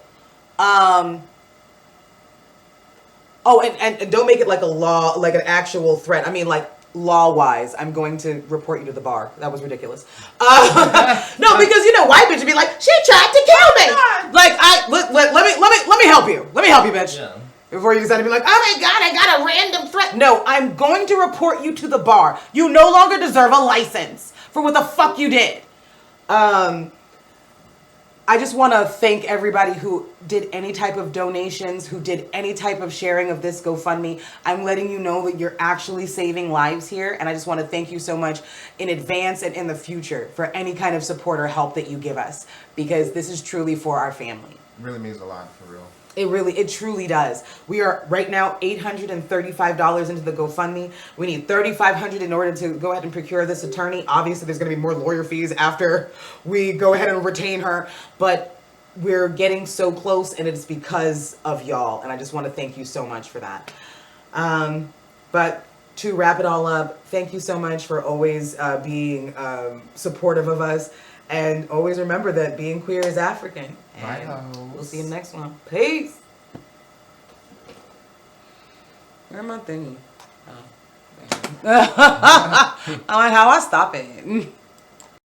Oh, and don't make it like a law, like an actual threat. I mean, like, law-wise, I'm going to report you to the bar. That was ridiculous. No, because you know, white bitch would be like, she tried to kill me. Like, let me help you. Let me help you, bitch. Yeah. Before you decide to be like, oh my God, I got a random threat. No, I'm going to report you to the bar. You no longer deserve a license for what the fuck you did. I just want to thank everybody who did any type of donations, who did any type of sharing of this GoFundMe. I'm letting you know that you're actually saving lives here. And I just want to thank you so much in advance and in the future for any kind of support or help that you give us, because this is truly for our family. It really means a lot, for real. It truly does. We are right now $835 into the GoFundMe. We need $3,500 in order to go ahead and procure this attorney. Obviously, there's going to be more lawyer fees after we go ahead and retain her, but we're getting so close, and it's because of y'all. And I just want to thank you so much for that. But to wrap it all up, thank you so much for always being supportive of us. And always remember that being queer is African. And we'll see you in the next one. Peace. Where am I thinking? Oh. I like how I stop it.